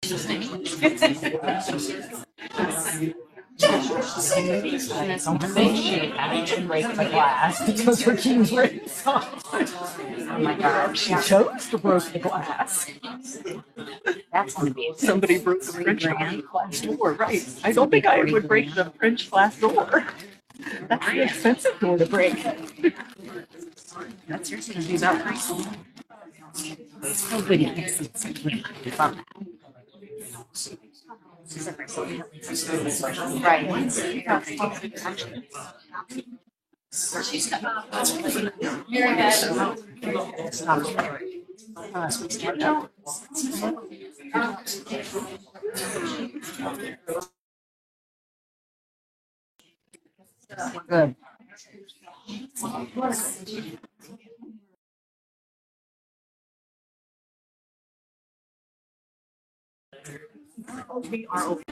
Having to break the glass because her keys were inside. Oh my God, she chose to break the glass. That's going to be somebody broke the French glass door, right? I don't think I would break the French glass door. That's an expensive door to break. That's seriously going to be about $3. Nobody gets it. Right. Good. We are open.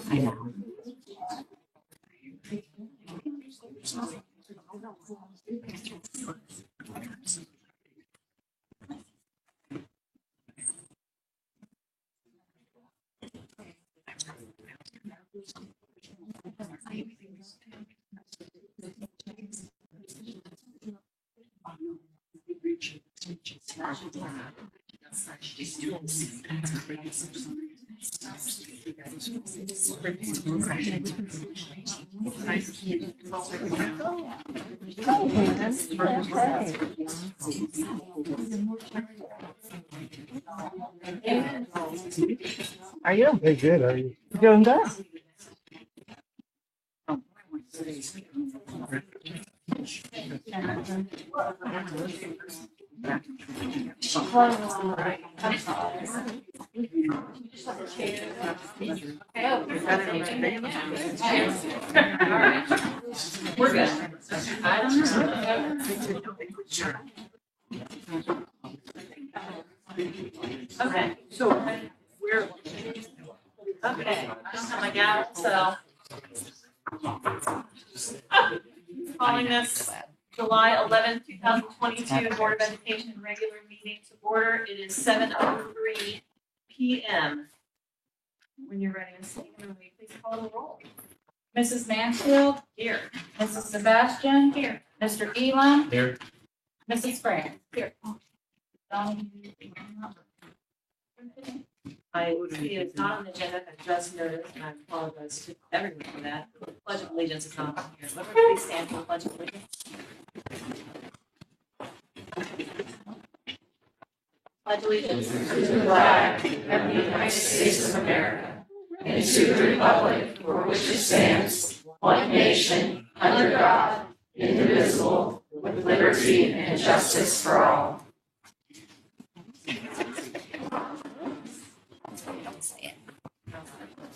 I know. Are you? Hey, good. Are you? Doing good. We're good. Okay, so we're okay. I don't have my gavel, so calling this July 11th, 2022 Board of Education regular meeting to order. It is 7:03 p.m. When you're ready, Stephen, will you please call the roll? Mrs. Mansfield? Here. Mrs. Sebastian? Here. Mr. Elam? Here. Mrs. France? Here. I would see it's not on the agenda, I just noticed, and I apologize to everyone for that. The Pledge of Allegiance is not on here. Let me please stand for the Pledge of Allegiance. Pledge allegiance To the flag of the United States of America and to the republic for which it stands, one nation, under God, indivisible, with liberty and justice for all.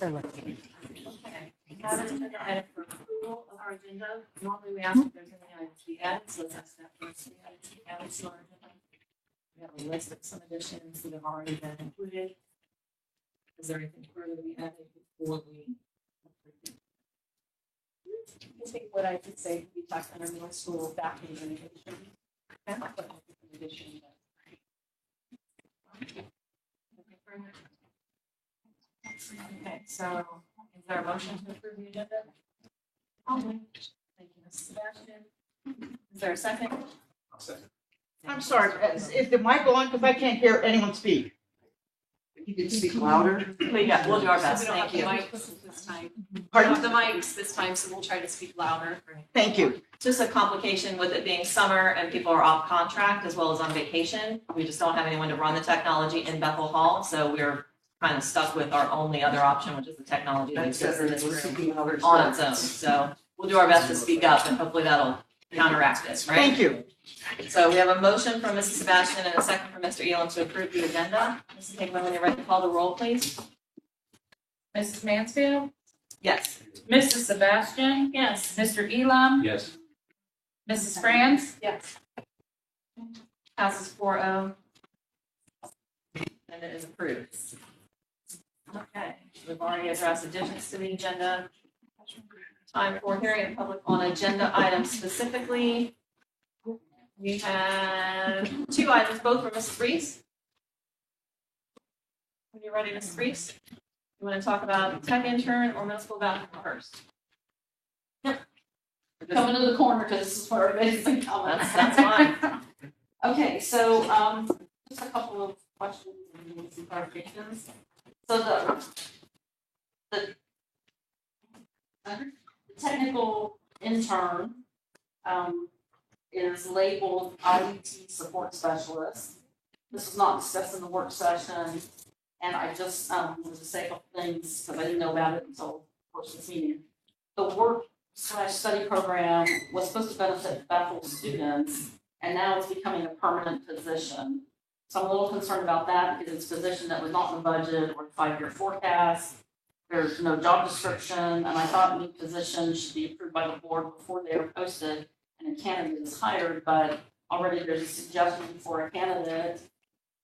Item for approval of our agenda. Normally we ask if there's any items to be added, so let's ask that first. Any items to be added to our agenda? We have a list of some additions that have already been included. Is there anything further to be added before we? I think what I could say, we talked under middle school back in education. Okay, so is there a motion to approve the agenda? Thank you, Ms. Sebastian. Is there a second? I'll second. I'm sorry, is the mic on? Because I can't hear anyone speak. You can speak louder. Yeah, we'll do our best. We don't have Thank the you. mics this time. We don't Pardon? have the mics this time, so we'll try to speak louder. Thank you. Just a complication with it being summer and people are off contract as well as on vacation. We just don't have anyone to run the technology in Bethel Hall, so we're kind of stuck with our only other option, which is the technology that exists in this room on its own. So we'll do our best to speak up and hopefully that'll counteract this, right? Thank you. So we have a motion from Mrs. Sebastian and a second from Mr. Elam to approve the agenda. Mrs. Hickman, when you're ready to call the roll, please. Mrs. Mansfield? Yes. Mrs. Sebastian? Yes. Mr. Elam? Yes. Mrs. France? Yes. Passes 4-0. And it is approved. Okay, we've already addressed additions to the agenda. Time for hearing in public on agenda items specifically. We have 2 items, both from Mrs. Reese. When you're ready, Mrs. Reese, you want to talk about tech intern or middle school bathroom first? Coming to the corner because this is where everybody's been coming. That's fine. Okay, so, just a couple of questions and some clarifications. So the technical intern, is labeled IT support specialist. This was not discussed in the work session, and I just, was to say a couple things, because I didn't know about it until, of course, this meeting. The work/study program was supposed to benefit Bethel students, and now it's becoming a permanent position. So I'm a little concerned about that because it's a position that was not in the budget or 5-year forecast. There's no job description, and I thought new positions should be approved by the board before they are posted and a candidate is hired, but already there's a suggestion for a candidate.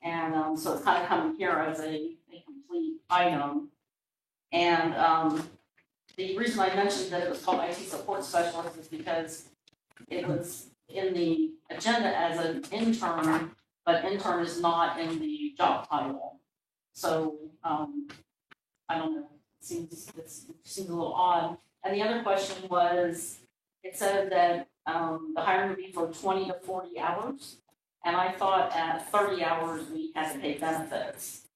And so it's kind of coming here as a complete item. And the reason I mentioned that it was called IT support specialist is because it was in the agenda as an intern, but intern is not in the job title. So, I don't know, it seems a little odd. And the other question was, it said that, the hiring would be for 20 to 40 hours. And I thought at 30 hours, we had to pay benefits.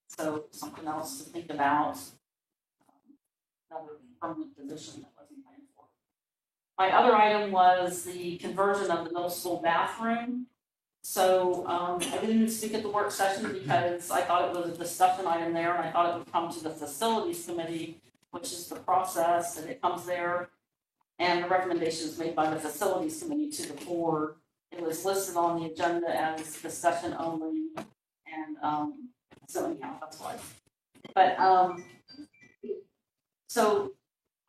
So something else to think about. Another permanent position that wasn't planned for. My other item was the conversion of the middle school bathroom. So I didn't speak at the work session because I thought it was a discussion item there, and I thought it would come to the facilities committee, which is the process, and it comes there. And the recommendations made by the facilities committee to the board. It was listed on the agenda as discussion only, and so anyhow, that's why. But so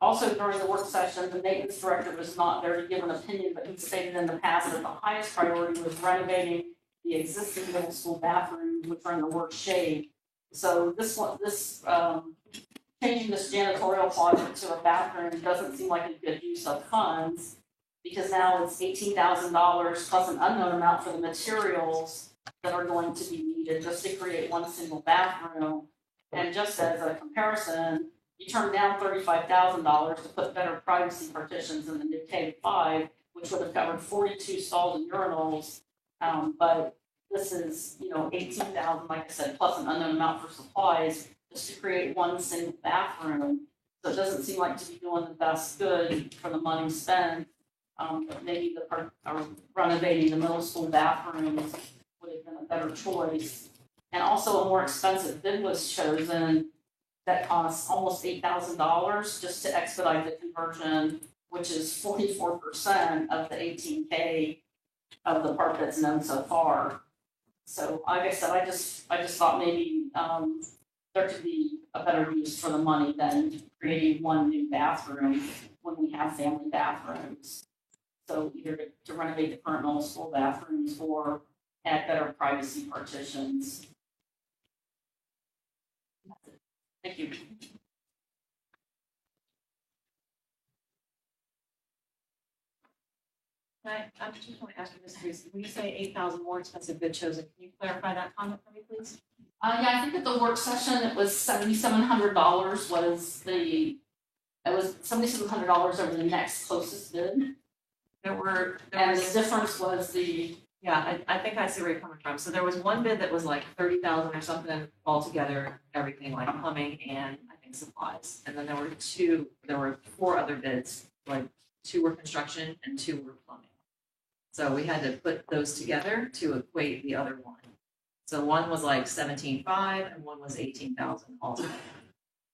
also during the work session, the maintenance director was not there to give an opinion, but he stated in the past that the highest priority was renovating the existing middle school bathrooms, which are in the worst shape. So changing this janitorial closet to a bathroom doesn't seem like a good use of funds, because now it's $18,000 plus an unknown amount for the materials that are going to be needed just to create one single bathroom. And just as a comparison, you turn down $35,000 to put better privacy partitions in the new K-5, which would have covered 42 stalls and urinals. But this is, $18,000, like I said, plus an unknown amount for supplies, just to create one single bathroom. So it doesn't seem like to be doing the best good for the money spent. But maybe renovating the middle school bathrooms would have been a better choice. And also a more expensive bid was chosen that costs almost $8,000 just to expedite the conversion, which is 44% of the 18K of the part that's known so far. So like I said, I just thought maybe there could be a better use for the money than creating one new bathroom when we have family bathrooms. So either to renovate the current middle school bathrooms or add better privacy partitions. Thank you. I just want to ask you this, Reese. When you say 8,000 more expensive bid chosen, can you clarify that comment for me, please? Yeah, I think at the work session, it was $7,700 was $7,700 over the next closest bid. And the difference was yeah, I think I see where you're coming from. So there was one bid that was like 30,000 or something altogether, everything like plumbing and I think supplies. And then there were 4 other bids, like 2 were construction and 2 were plumbing. So we had to put those together to equate the other one. So one was like 17,500 and one was 18,000 altogether.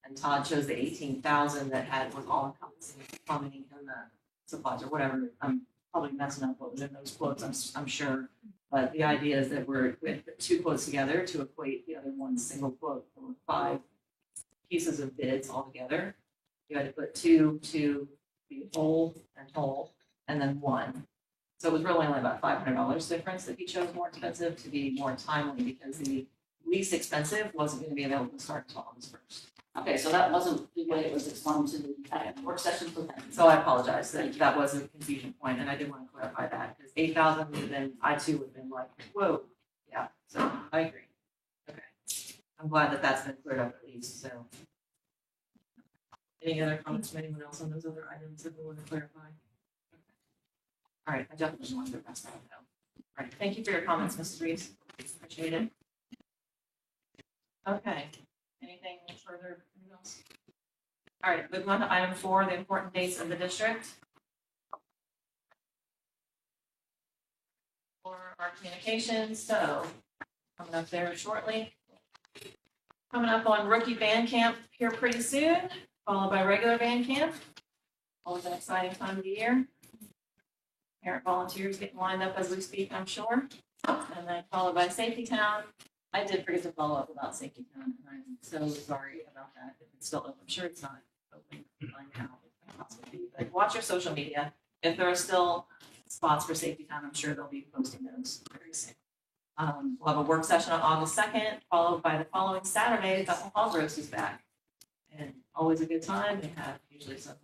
And Todd chose the 18,000 that was all encompassing plumbing and the supplies or whatever. I'm probably messing up what was in those quotes, I'm sure. But the idea is that we had to put 2 quotes together to equate the other one's single quote. There were 5 pieces of bids altogether. You had to put 2 to be whole, and then 1. So it was really only about $500 difference that he chose more expensive to be more timely because the least expensive wasn't going to be available to start until August 1st. Okay, so that wasn't the way it was explained to the work session. So I apologize, that was a confusion point, and I did want to clarify that, because 8,000 would have been, I too would have been like, whoa, yeah, so I agree. Okay, I'm glad that that's been cleared up at least, so. Any other comments from anyone else on those other items that we want to clarify? All right, I definitely want to address that though. All right, thank you for your comments, Mrs. Reese, appreciate it. Okay, anything further? Anyone else? All right, moving on to item 4, the important dates of the district. For our communications, so coming up there shortly. Coming up on rookie band camp here pretty soon, followed by regular band camp. Always an exciting time of the year. Parent volunteers getting lined up as we speak, I'm sure. And then followed by Safety Town. I did forget to follow up about Safety Town, and I'm so sorry about that. If it's still open, I'm sure it's not open by now. But watch your social media. If there are still spots for Safety Town, I'm sure they'll be posting those very soon. We'll have a work session on August 2nd, followed by the following Saturday, the Hog Roast is back. And always a good time. They have usually some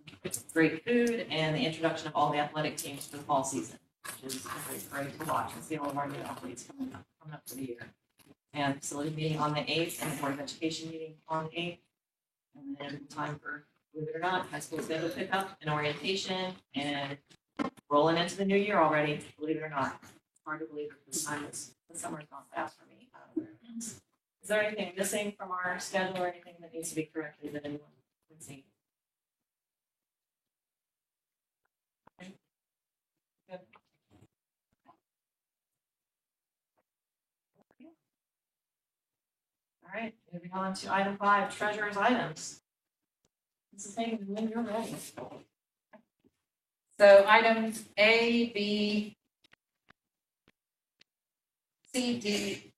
great food and the introduction of all the athletic teams for the fall season, which is great to watch and see all of our new athletes coming up for the year. And facility meeting on the 8th and the Board of Education meeting on the 8th. And then time for, believe it or not, high school schedule pickup and orientation and rolling into the new year already, believe it or not. It's hard to believe that this time the summer's gone fast for me. Is there anything missing from our schedule or anything that needs to be corrected that anyone can see? Okay. Good. All right, moving on to item 5, treasurer's items. Mrs. Hagan, when you're ready. So items A, B, C, D,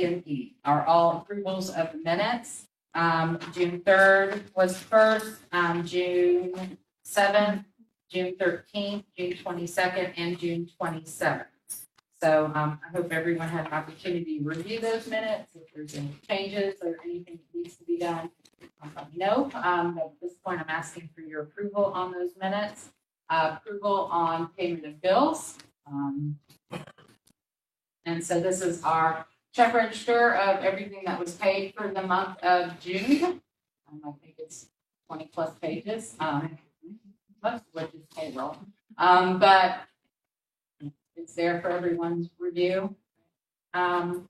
and E are all approvals of minutes. June 3rd was first, June 7th, June 13th, June 22nd, and June 27th. So I hope everyone had an opportunity to review those minutes. If there's any changes or anything that needs to be done, let me know. At this point, I'm asking for your approval on those minutes. Approval on payment of bills. And so this is our check register of everything that was paid for the month of June. I think it's 20 plus pages, most of which is payroll. But it's there for everyone's review. And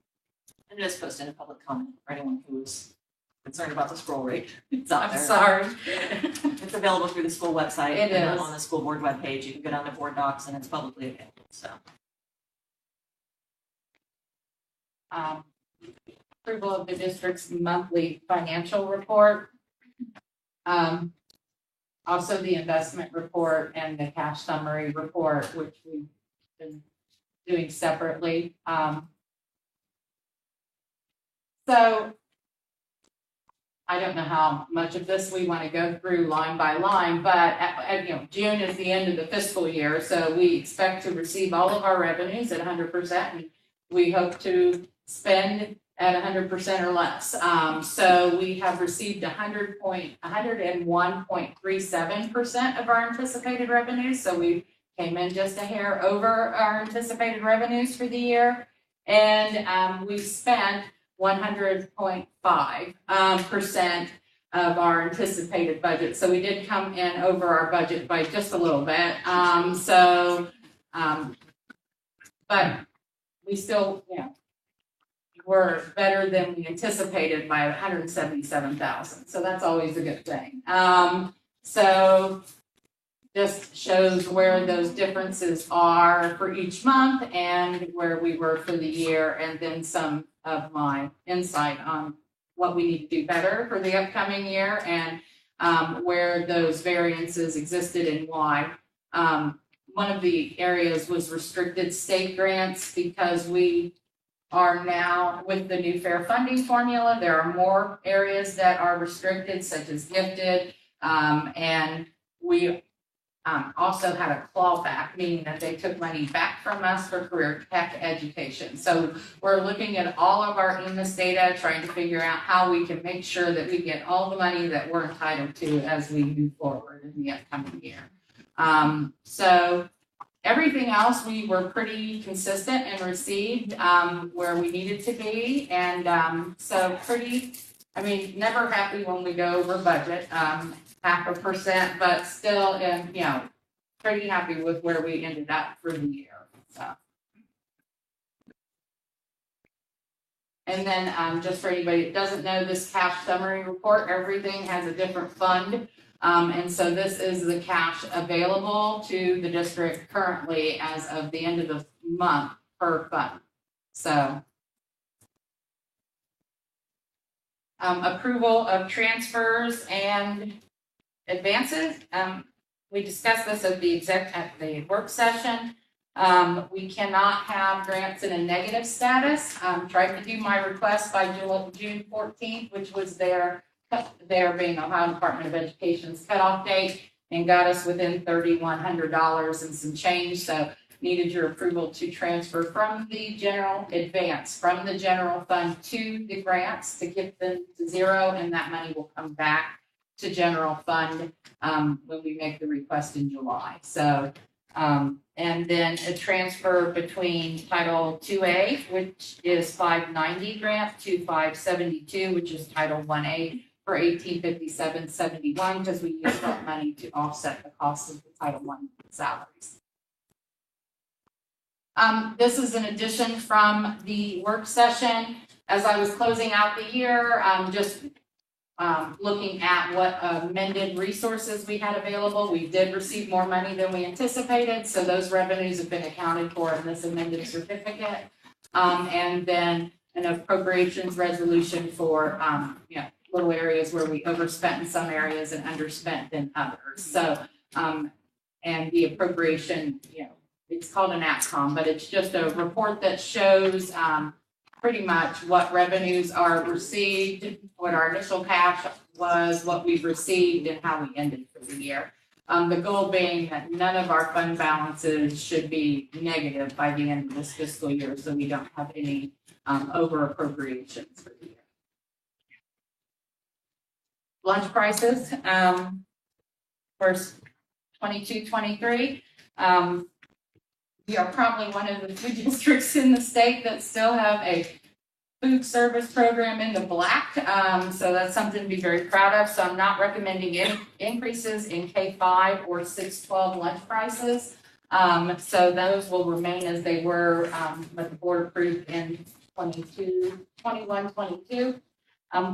just post in a public comment for anyone who's concerned about the scroll rate. It's out I'm there. sorry. It's available through the school website. It and is. on the school board webpage. You can go down to board docs and it's publicly available. So. Approval of the district's monthly financial report. Also the investment report and the cash summary report, which we've been doing separately. So I don't know how much of this we want to go through line by line, but June is the end of the fiscal year, so we expect to receive all of our revenues at 100%. And we hope to spend at 100% or less. So we have received 101.37% of our anticipated revenues. So we came in just a hair over our anticipated revenues for the year. And we spent 100.5% of our anticipated budget. So we did come in over our budget by just a little bit. But we still, were better than we anticipated by 177,000. So that's always a good thing. So just shows where those differences are for each month and where we were for the year, and then some of my insight on what we need to do better for the upcoming year and where those variances existed and why. One of the areas was restricted state grants, because we are now with the new fair funding formula. There are more areas that are restricted, such as gifted, and we also had a clawback, meaning that they took money back from us for career tech education. So we're looking at all of our EMIS data, trying to figure out how we can make sure that we get all the money that we're entitled to as we move forward in the upcoming year. So everything else, we were pretty consistent and received where we needed to be. And so never happy when we go over budget, 0.5%, but still, pretty happy with where we ended up for the year. So. And then just for anybody that doesn't know, this cash summary report, everything has a different fund. And so this is the cash available to the district currently as of the end of the month per fund. So approval of transfers and advances. We discussed this at the work session. We cannot have grants in a negative status. Tried to do my request by June 14th, which was their being Ohio Department of Education's cutoff date, and got us within $3,100 and some change. So needed your approval to transfer from the general fund to the grants to get them to zero, and that money will come back to general fund when we make the request in July. So and then a transfer between Title 2A, which is 590 grant, to 572, which is Title 1A for 1857.71, because we use that money to offset the cost of the Title I salaries. This is an addition from the work session. As I was closing out the year, looking at what amended resources we had available. We did receive more money than we anticipated, so those revenues have been accounted for in this amended certificate. And then an appropriations resolution for little areas where we overspent in some areas and underspent in others. So and the appropriation, it's called an ATCOM, but it's just a report that shows pretty much what revenues are received, what our initial cash was, what we've received, and how we ended for the year. The goal being that none of our fund balances should be negative by the end of this fiscal year, so we don't have any over appropriations for the year. Lunch prices, for 22-23. We are probably one of the few districts in the state that still have a food service program in the black. So that's something to be very proud of. So I'm not recommending any increases in K-5 or 6-12 lunch prices. So those will remain as they were, but the board approved in 21-22.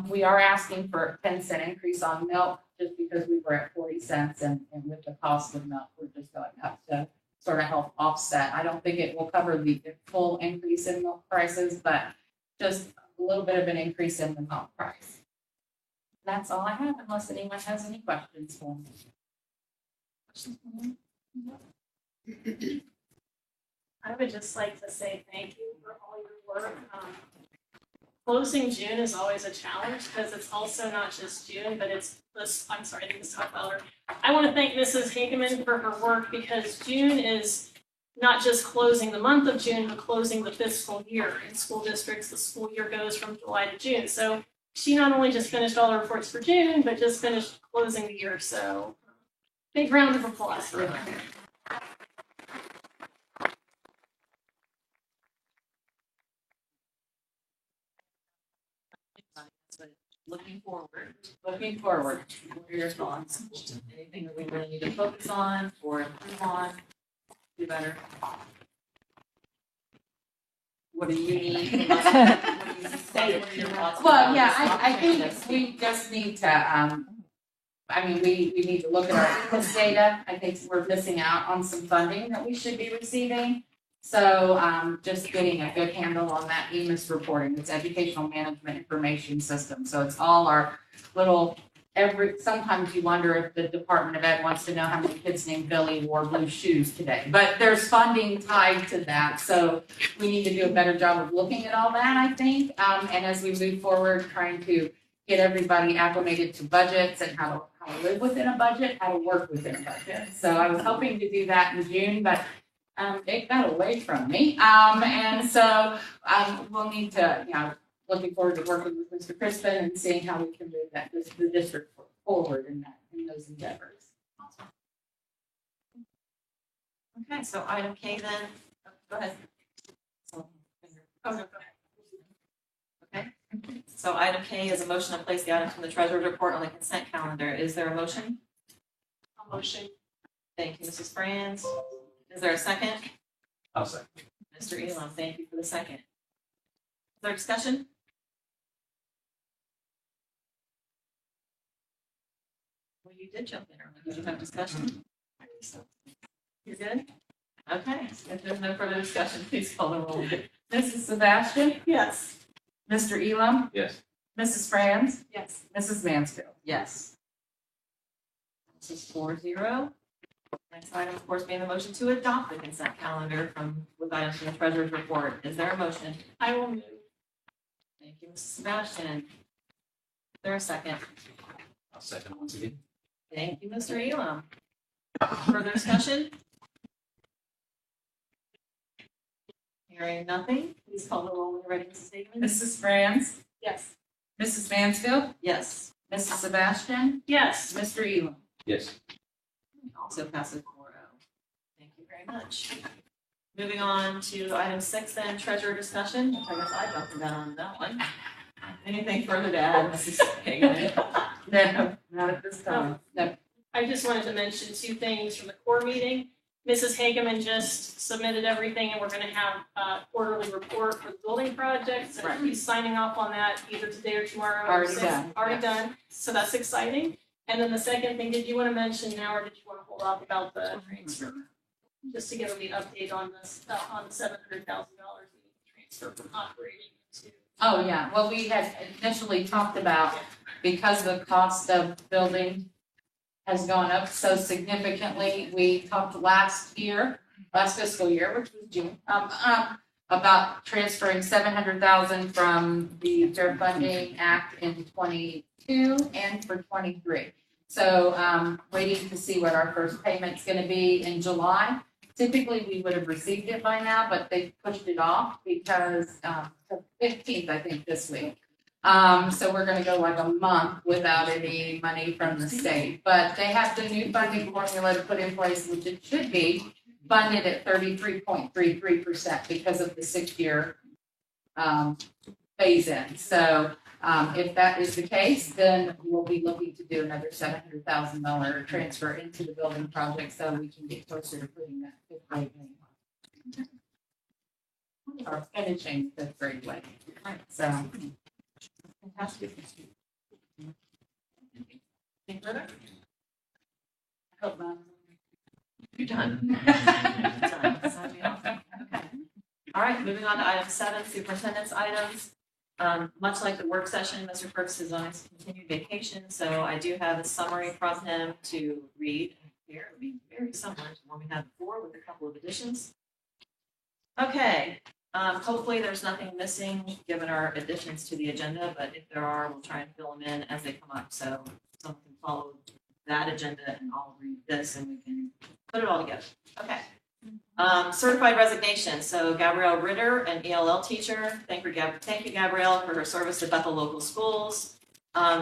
We are asking for a 10-cent increase on milk just because we were at 40 cents and with the cost of milk, we're just going up to sort of help offset. I don't think it will cover the full increase in milk prices, but just a little bit of an increase in the milk price. That's all I have, unless anyone has any questions for me. I would just like to say thank you for all your work. Closing June is always a challenge because it's also not just June, but it's this. I'm sorry, I think it's talk louder. I want to thank Mrs. Hageman for her work because June is not just closing the month of June, but closing the fiscal year. In school districts, the school year goes from July to June. So she not only just finished all the reports for June, but just finished closing the year. So big round of applause for her. Looking forward, Looking forward. what are your thoughts? Anything that we really need to focus on or improve on, do better? What do you need from us? What do you say? What are your thoughts? Well, yeah, I think we just need to, we need to look at our EMIS data. I think we're missing out on some funding that we should be receiving. So just getting a good handle on that EMIS reporting, it's Educational Management Information System. So it's all our little, sometimes you wonder if the Department of Ed wants to know how many kids named Billy wore blue shoes today. But there's funding tied to that. So we need to do a better job of looking at all that, I think. And as we move forward, trying to get everybody acclimated to budgets and how how to live within a budget, how to work within a budget. So I was hoping to do that in June, but it got away from me. And so we'll need to, looking forward to working with Mr. Crispin and seeing how we can move the district forward in those endeavors. Okay, so item K then, go ahead. Oh, no, go ahead. Okay, so item K is a motion to place the items from the treasurer's report on the consent calendar. Is there a motion? A motion. Thank you, Mrs. Franz. Is there a second? I'll second. Mr. Elam, thank you for the second. Is there discussion? Well, you did jump in early. Did you have discussion? You're good? Okay, if there's no further discussion, please call the roll. Mrs. Sebastian, Yes. Mr. Elam, Yes. Mrs. Franz, Yes. Mrs. Mansfield. Yes. This is 4-0. Next item, of course, being the motion to adopt the consent calendar with items from the treasurer's report. Is there a motion? I will move. Thank you, Mrs. Sebastian. Is there a second? I'll second once again. Thank you, Mr. Elam. Further discussion? Hearing nothing, please call the roll when you're ready, Mrs. Hageman. Mrs. Franz, Yes. Mrs. Mansfield, Yes. Mrs. Sebastian, Yes. Mr. Elam. Yes. Also passes 4-0. Thank you very much. Moving on to item 6 then, treasurer discussion, which I guess I jumped the gun on that one. Anything further to add, Mrs. Hageman? No, not at this time. No. I just wanted to mention 2 things from the core meeting. Mrs. Hageman just submitted everything and we're gonna have a quarterly report for the building project. So Right. he's signing off on that either today or tomorrow. Already So- done. Already done. So that's exciting. And then the second thing, did you want to mention now or did you want to hold off about the transfer? Just to give them the update on this, on the $700,000 we need to transfer from operating to. Oh, yeah, well, we had initially talked about, because the cost of building has gone up so significantly, we talked last fiscal year, which was June, about transferring 700,000 from the Fair Funding Act in 22 and for 23. So, waiting to see what our first payment's gonna be in July. Typically, we would have received it by now, but they pushed it off because, the 15th, I think, this week. So we're gonna go like a month without any money from the state. But they have the new funding formula to put in place, which it should be funded at 33.33% because of the 6-year phase in. So, if that is the case, then we'll be looking to do another $700,000 transfer into the building project so we can get closer to putting that 5th grade in. Or finishing the 5th grade way. So, Fantastic. Anything further? I hope not. You're done. Done. Okay. All right, moving on to item 7, superintendent's items. Much like the work session, Mr. Perks is on his continued vacation, so I do have a summary from him to read here. It'll be very similar to one we had before with a couple of additions. Okay, hopefully there's nothing missing given our additions to the agenda, but if there are, we'll try and fill them in as they come up. So someone can follow that agenda and I'll read this and we can put it all together. Okay. Certified resignation. So Gabrielle Ritter, an ELL teacher. Thank you, Gabrielle, for her service to Bethel Local Schools.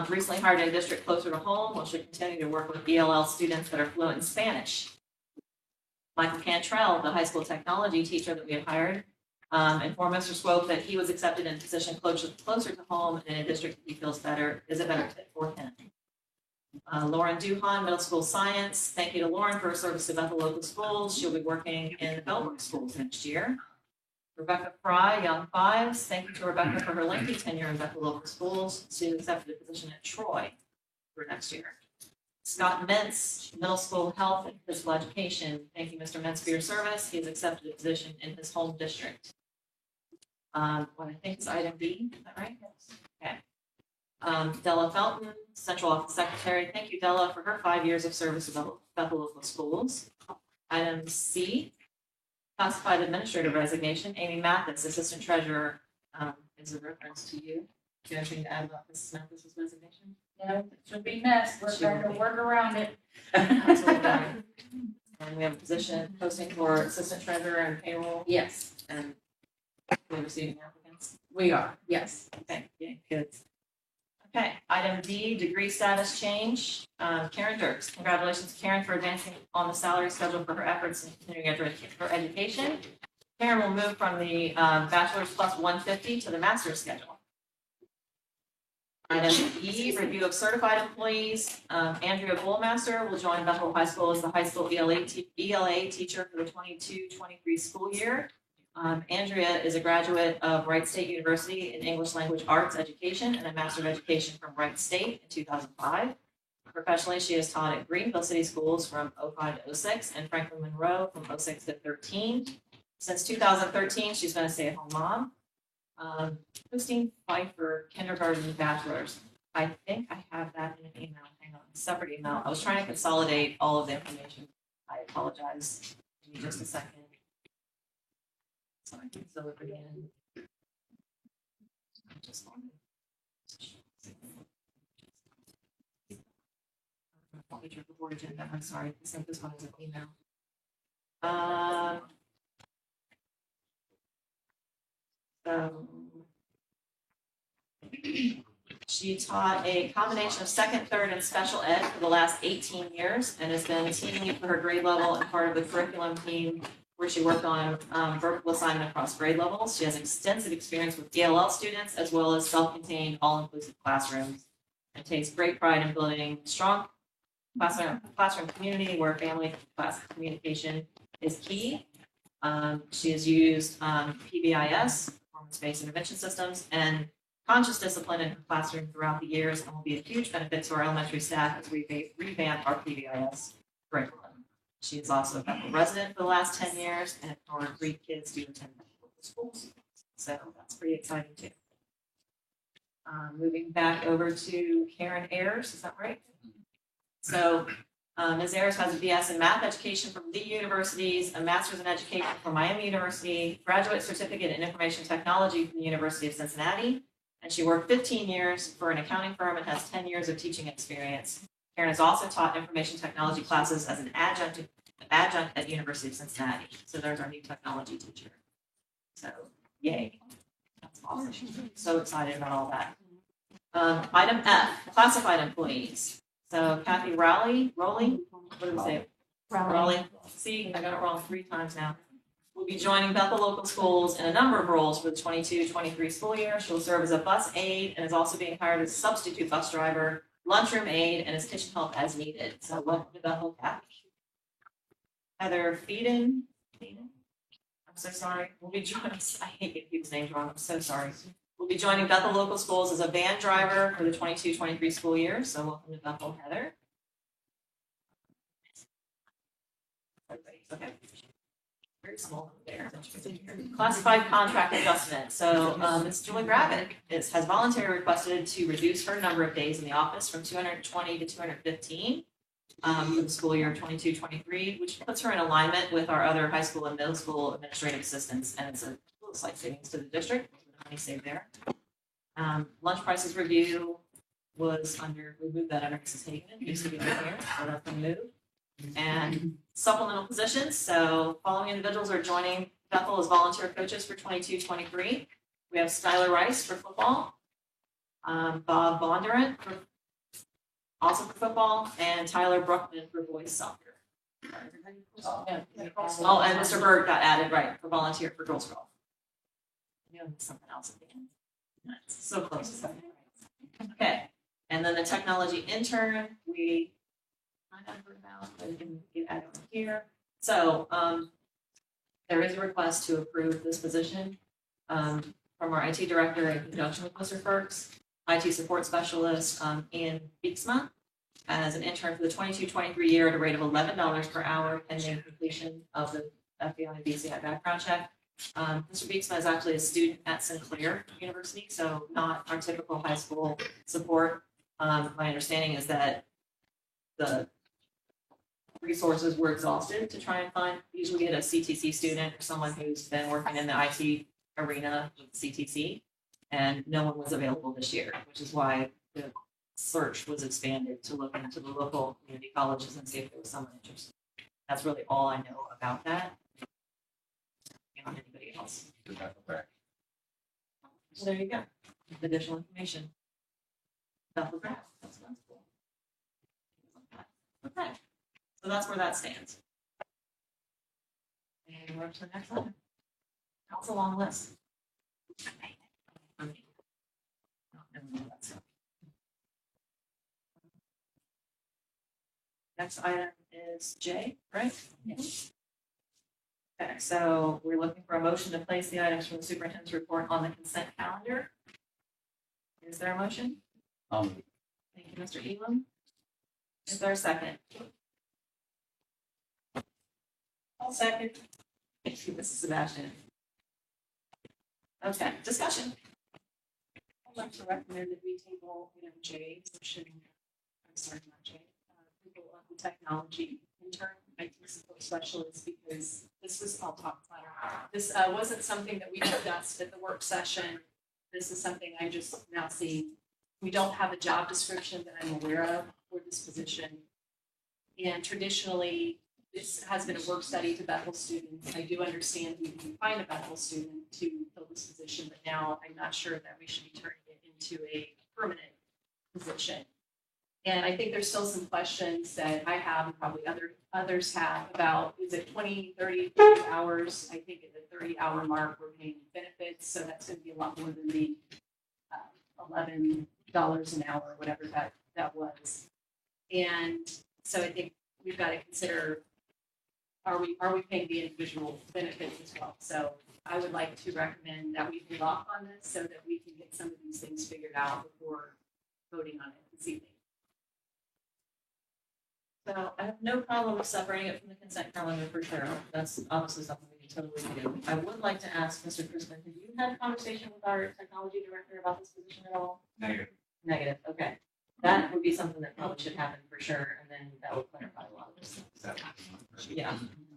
Recently hired in a district closer to home, which should continue to work with ELL students that are fluent in Spanish. Michael Cantrell, the high school technology teacher that we had hired, informed Mr. Swope that he was accepted in a position closer to home in a district that he feels is a better fit for him. Lauren Duhan, middle school science. Thank you to Lauren for her service to Bethel Local Schools. She'll be working in the Bellbrook schools next year. Rebecca Fry, Young Fives. Thank you to Rebecca for her lengthy tenure in Bethel Local Schools. She accepted a position at Troy for next year. Scott Mintz, middle school health and physical education. Thank you, Mr. Mintz, for your service. He has accepted a position in his home district. What I think is item B, is that right? Yes. Okay. Della Felton, Central Office Secretary. Thank you, Della, for her 5 years of service to Bethel Local Schools. Item C, classified administrative resignation. Amy Mathis, Assistant Treasurer, is a reference to you. Do you have anything to add about Mrs. Mathis's resignation? it should be missed. We're trying to work around it. Absolutely. And we have a position posting for assistant treasurer and payroll, Yes, and we're receiving applicants. we are, yes. Okay, yeah, good. Okay, item D, degree status change. Karen Dirks, congratulations Karen for advancing on the salary schedule for her efforts in continuing her education. Karen will move from the bachelor's plus 150 to the master's schedule. Item E, review of certified employees. Andrea Bullmaster will join Bethel High School as the high school ELA teacher for the 22-23 school year. Andrea is a graduate of Wright State University in English Language Arts Education and a Master of Education from Wright State in 2005. Professionally, she has taught at Greenville City Schools from 05 to 06 and Franklin Monroe from 06 to 13. Since 2013, she's been a stay-at-home mom. Christine Pfeiffer, kindergarten bachelor's. I think I have that in an email. Hang on, separate email. I was trying to consolidate all of the information. I apologize. Give me just a second. So I can fill it again. I just wanted. Feature the board agenda. I'm sorry. I sent this one as an email. So she taught a combination of second, third, and special ed for the last 18 years and has been team lead for her grade level and part of the curriculum team where she worked on vertical assignment across grade levels. She has extensive experience with DLL students as well as self-contained, all-inclusive classrooms and takes great pride in building strong classroom community where family class communication is key. She has used PBIS, performance-based intervention systems, and conscious discipline in her classroom throughout the years and will be a huge benefit to our elementary staff as we revamp our PBIS curriculum. She is also a Bethel resident for the last 10 years and her 3 kids do attend Bethel schools. So that's pretty exciting too. Moving back over to Karen Ayers, is that right? So Ms. Ayers has a BS in math education from Lee Universities, a master's in education from Miami University, graduate certificate in information technology from the University of Cincinnati, and she worked 15 years for an accounting firm and has 10 years of teaching experience. Karen has also taught information technology classes as an adjunct at the University of Cincinnati. So there's our new technology teacher. So yay, that's awesome. So excited about all that. Item F, classified employees. So Kathy Rowley, what did we say? Rowley. See, I got it wrong 3 times now. Will be joining Bethel Local Schools in a number of roles for the 22-23 school year. She'll serve as a bus aide and is also being hired as a substitute bus driver, lunchroom aide, and as kitchen help as needed. So welcome to Bethel, Kathy. Heather Feeden. I'm so sorry. Will be joining. I hate getting people's names wrong. I'm so sorry. We'll be joining Bethel Local Schools as a van driver for the 22-23 school year. So welcome to Bethel, Heather. Okay. Very small there. Classified contract adjustment. So Ms. Julie Gravitt has voluntarily requested to reduce her number of days in the office from 220 to 215 for the school year 22-23, which puts her in alignment with our other high school and middle school administrative assistants, and it's a little slight savings to the district. Money saved there. Lunch prices review was under, we moved that under Mrs. Hagan, it used to be right here, so that's been moved. And supplemental positions, so following individuals are joining Bethel as volunteer coaches for 22-23. We have Skylar Rice for football, Bob Bondurant also for football, and Tyler Brookman for boys soccer. Oh, and Mr. Berg got added, right, for volunteer for girls golf. Something else at the end. So close. Okay, and then the technology intern, we kind of heard about, but we can get added on here. So there is a request to approve this position from our IT director in conjunction with Mr. Ferks, IT support specialist Ian Beeksma, as an intern for the 22-23 year at a rate of $11 per hour pending completion of the FBI and BCI background check. Mr. Beeksma is actually a student at Sinclair University, so not our typical high school support. My understanding is that the resources were exhausted to try and find, usually get a CTC student or someone who's been working in the IT arena with CTC, and no one was available this year, which is why the search was expanded to look into the local community colleges and see if there was someone interested. That's really all I know about that. Beyond anybody else. So there you go. Additional information. Bethel Grad. That's cool. Okay. So that's where that stands. And we're up to the next one. That's a long list. Next item is J, right? Yes. Okay, so we're looking for a motion to place the items from the superintendent's report on the consent calendar. Is there a motion? Thank you, Mr. Elam. Is there a second? I'll second. Thank you, Mrs. Sebastian. Okay, discussion. I'd like to recommend that we table item J, motion, I'm sorry, not J, people of the technology intern, IT support specialist, because this was, I'll talk later. This wasn't something that we discussed at the work session. This is something I just now see. We don't have a job description that I'm aware of for this position. And traditionally, this has been a work study to Bethel students. I do understand we can find a Bethel student to fill this position, but now I'm not sure that we should be turning it into a permanent position. And I think there's still some questions that I have and probably others have about, is it 20, 30, 40 hours? I think at the 30-hour mark, we're paying benefits, so that's going to be a lot more than the $11 an hour, whatever that was. And so I think we've got to consider, are we paying the individual benefits as well? So I would like to recommend that we hold off on this so that we can get some of these things figured out before voting on it this evening. So I have no problem with separating it from the consent calendar for sure. That's obviously something we can totally do. I would like to ask Mr. Crispin, have you had a conversation with our technology director about this position at all? Negative. Negative, okay. That would be something that probably should happen for sure, and then that would clarify a lot of this. Yeah.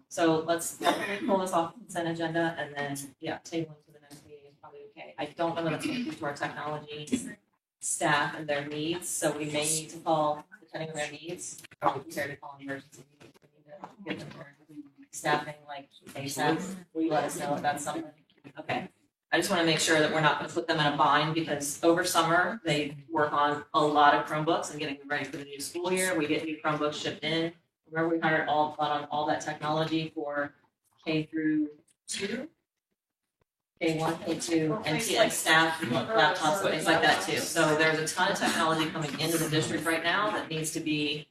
So let's definitely pull this off the consent agenda, and then, yeah, tabling to the next meeting is probably okay. I don't know what's going to do to our technology staff and their needs, so we may need to call, depending on their needs, probably prepared to call an emergency meeting. We need to get them their staffing like ASAP. Will you let us know if that's something? Okay. I just want to make sure that we're not going to put them in a bind, because over summer, they work on a lot of Chromebooks and getting them ready for the new school year. We get new Chromebooks shipped in. Remember, we hired on all that technology for K through 2, K1, K2, and like staff laptops, things like that too. So there's a ton of technology coming into the district right now that needs to be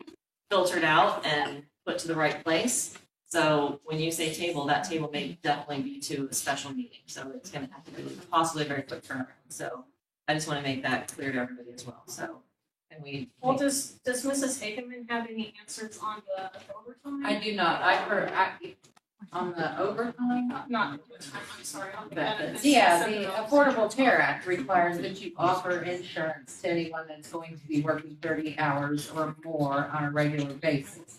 filtered out and put to the right place. So when you say table, that table may definitely be to a special meeting. So it's going to have to be possibly a very quick turnaround. So I just want to make that clear to everybody as well. So, and we. Well, does Mrs. Hageman have any answers on the overtime? I do not. I heard on the overtime. Not, I'm sorry, on the benefits. Yeah, the Affordable Care Act requires that you offer insurance to anyone that's going to be working 30 hours or more on a regular basis.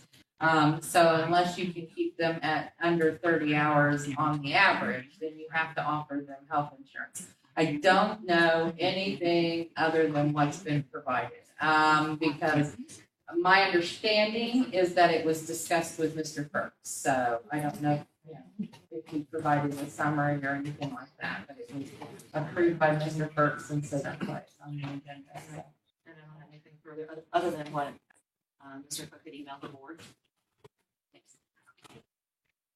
So unless you can keep them at under 30 hours on the average, then you have to offer them health insurance. I don't know anything other than what's been provided, because my understanding is that it was discussed with Mr. Perks. So I don't know if he provided a summary or anything like that, but it was approved by Mr. Perks and set up place on the agenda. So. I don't have anything further other than what Mr. Cook had emailed the board.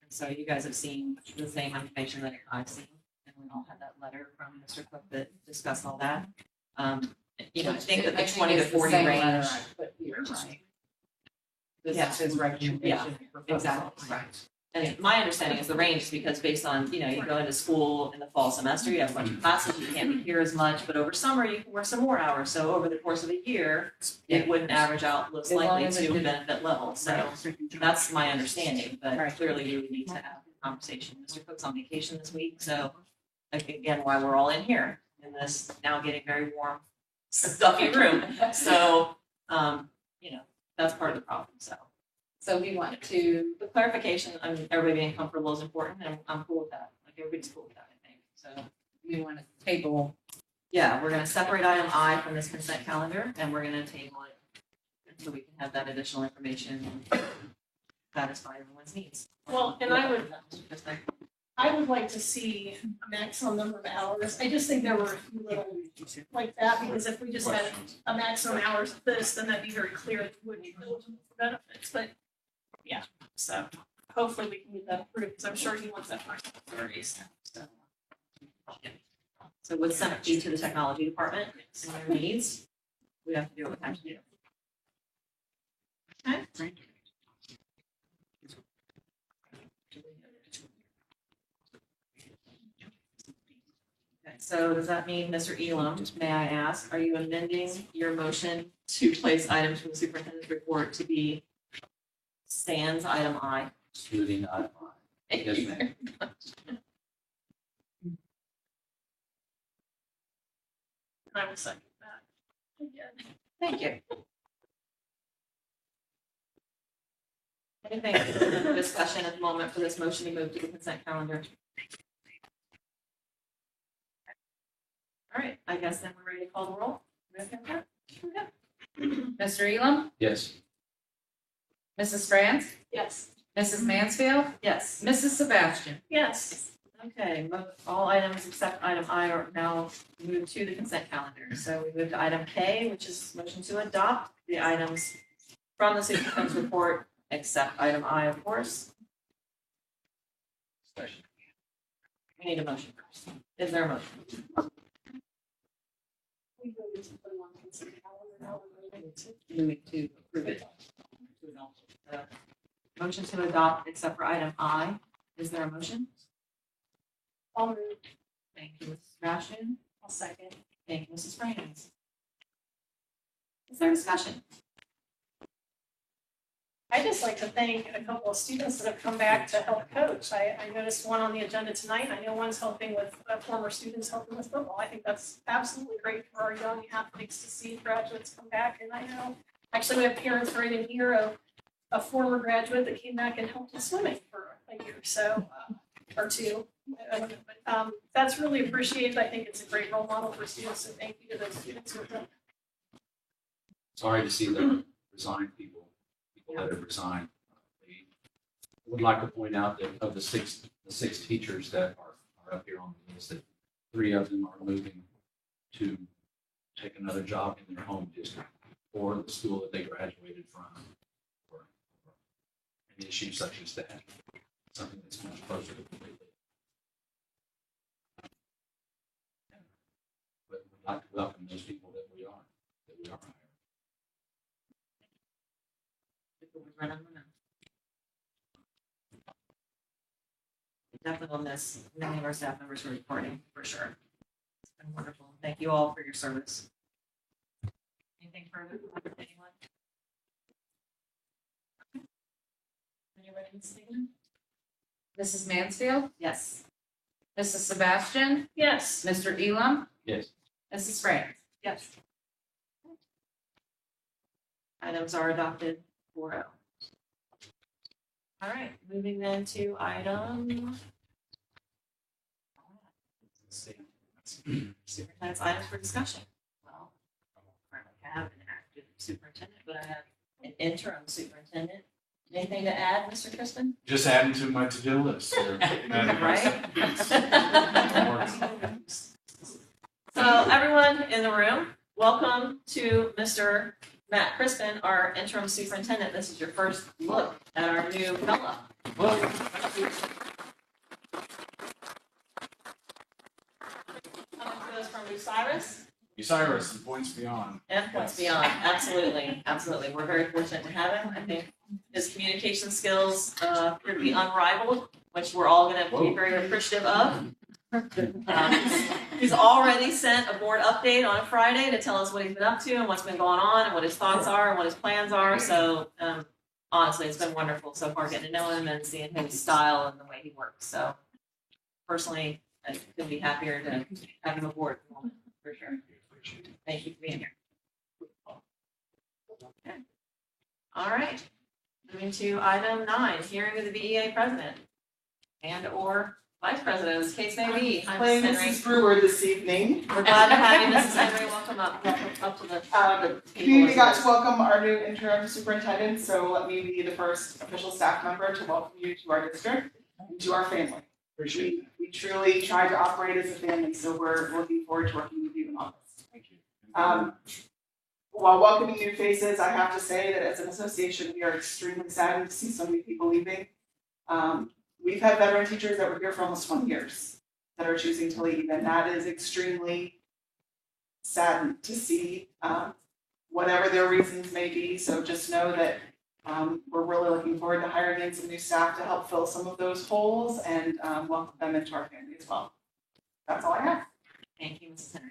And so you guys have seen the same information that I've seen, and we all had that letter from Mr. Cook that discussed all that. You know, I think that the 20 to 40 range. This Yeah. is his recommendation. Yeah, proposal. exactly. Right. And my understanding is the range is because based on, you know, you go into school in the fall semester, you have a bunch of classes, you can't be here as much, but over summer you can work some more hours. So over the course of a year, it wouldn't average out most As long likely as it to didn't- benefit level. So that's my understanding, but Right. clearly we would need to have a conversation. Mr. Cook's on vacation this week, so again, why we're all in here in this now getting very warm, stuffy room. So, you know, that's part of the problem, so. So we want to, The clarification, everybody being comfortable is important, and I'm cool with that. Like, everybody's cool with that, I think, so. we want to table Yeah, we're gonna separate item I from this consent calendar, and we're gonna table it until we can have that additional information and satisfy everyone's needs. Well, and I would like to see a maximum number of hours. I just think there were a few little like that, because if we just had a maximum hours of this, then that'd be very clear that we wouldn't be eligible for benefits, but yeah, so hopefully we can get that approved, because I'm sure he wants that for 30s. So with sent to the technology department and their needs, we have to do what we have to do. Okay. Okay, so does that mean, Mr. Elam, may I ask, are you amending your motion to place items from the superintendent's report to be sans item I? Excluding item I. Yes, ma'am. I will second that. Again. Thank you. Anything discussion at the moment for this motion to move to the consent calendar? All right, I guess then we're ready to call the roll. We okay with that? Okay. Mr. Elam, Yes. Mrs. France, Yes. Mrs. Mansfield, Yes. Mrs. Sebastian. Yes. Okay, all items except item I are now moved to the consent calendar. So we move to item K, which is motion to adopt the items from the superintendent's report, except item I, of course. We need a motion first. Is there a motion? We really need to put them on consent calendar now. We're moving to- Moving to approve it. Motion to adopt except for item I. Is there a motion? I'll move. Thank you, Mrs. Sebastian. I'll second. Thank you, Mrs. Franz. Is there discussion? I'd just like to thank a couple of students that have come back to help coach. I noticed one on the agenda tonight. I know one's helping with, former students helping with football. I think that's absolutely great for our young athletes to see graduates come back. And I know, actually, we have parents right in here of a former graduate that came back and helped with swimming for a year, so, or two. I don't know, but that's really appreciated. I think it's a great role model for students, so thank you to those students who have done. Sorry to see the resigned people that have resigned. We would like to point out that of the six teachers that are up here on the list, that 3 of them are moving to take another job in their home district or the school that they graduated from. Or an issue such as that, something that's much closer to completely. But we'd like to welcome those people that we are hiring. Definitely will miss many of our staff members who are reporting, for sure. It's been wonderful. Thank you all for your service. Anything further from anyone? Anybody in Stephen? Mrs. Mansfield, Yes. Mrs. Sebastian, Yes. Mr. Elam, Yes. Mrs. France. Yes. Items are adopted 4-0. All right, moving then to item. Superintendent's items for discussion. Well, I don't currently have an active superintendent, but I have an interim superintendent. Anything to add, Mr. Crispin? Just adding to my to-do list. Right? So everyone in the room, welcome to Mr. Matt Crispin, our interim superintendent. This is your first look at our new fellow. Coming to us from Bucyrus Cyrus and Points Beyond. and Points Beyond. Absolutely, absolutely. We're very fortunate to have him. I think his communication skills appear to be unrivaled, which we're all going to be very appreciative of. He's already sent a board update on a Friday to tell us what he's been up to and what's been going on and what his thoughts are and what his plans are. So honestly, it's been wonderful so far getting to know him and seeing his style and the way he works. So personally, I couldn't be happier to have him aboard at the moment, for sure. Thank you for being here. Okay. All right, moving to item 9, hearing of the BEA president and/or Vice President, as the case may be. Hi, Playing Mrs. Henry. Mrs. Brewer this evening. We're glad to have you, Mrs. Henry. Welcome up to the. Community got to welcome our new interim superintendent, so let me be the first official staff member to welcome you to our district and to our family. Appreciate it. We truly try to operate as a family, so we're looking forward to working with you in all this. Thank you. While welcoming new faces, I have to say that as an association, we are extremely saddened to see so many people leaving. We've had veteran teachers that were here for almost 20 years that are choosing to leave, and that is extremely saddened to see, whatever their reasons may be. So just know that we're really looking forward to hiring in some new staff to help fill some of those holes and welcome them into our family as well. That's all I have. Thank you, Mrs. Henry.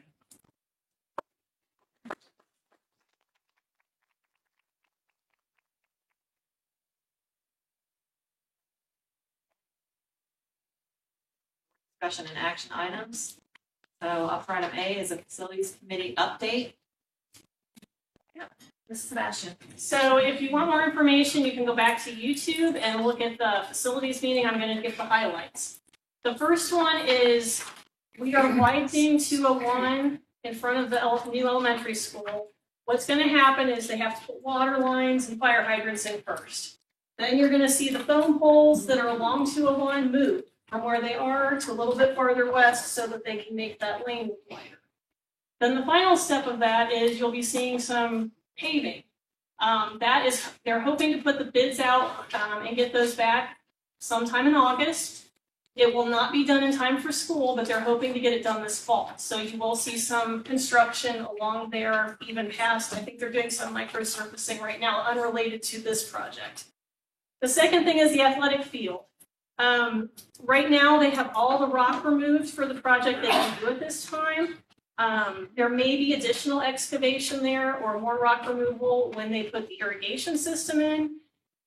Discussion and action items. So up for item A is a facilities committee update. Yeah, Mrs. Sebastian. So if you want more information, you can go back to YouTube and look at the facilities meeting. I'm gonna give the highlights. The first one is we are widening 201 in front of the new elementary school. What's gonna happen is they have to put water lines and fire hydrants in first. Then you're gonna see the phone poles that are along 201 move from where they are to a little bit farther west so that they can make that lane wider. Then the final step of that is you'll be seeing some paving. They're hoping to put the bids out and get those back sometime in August. It will not be done in time for school, but they're hoping to get it done this fall. So you will see some construction along there, even past, I think they're doing some micro-surfacing right now, unrelated to this project. The second thing is the athletic field. Right now, they have all the rock removed for the project they can do at this time. There may be additional excavation there or more rock removal when they put the irrigation system in.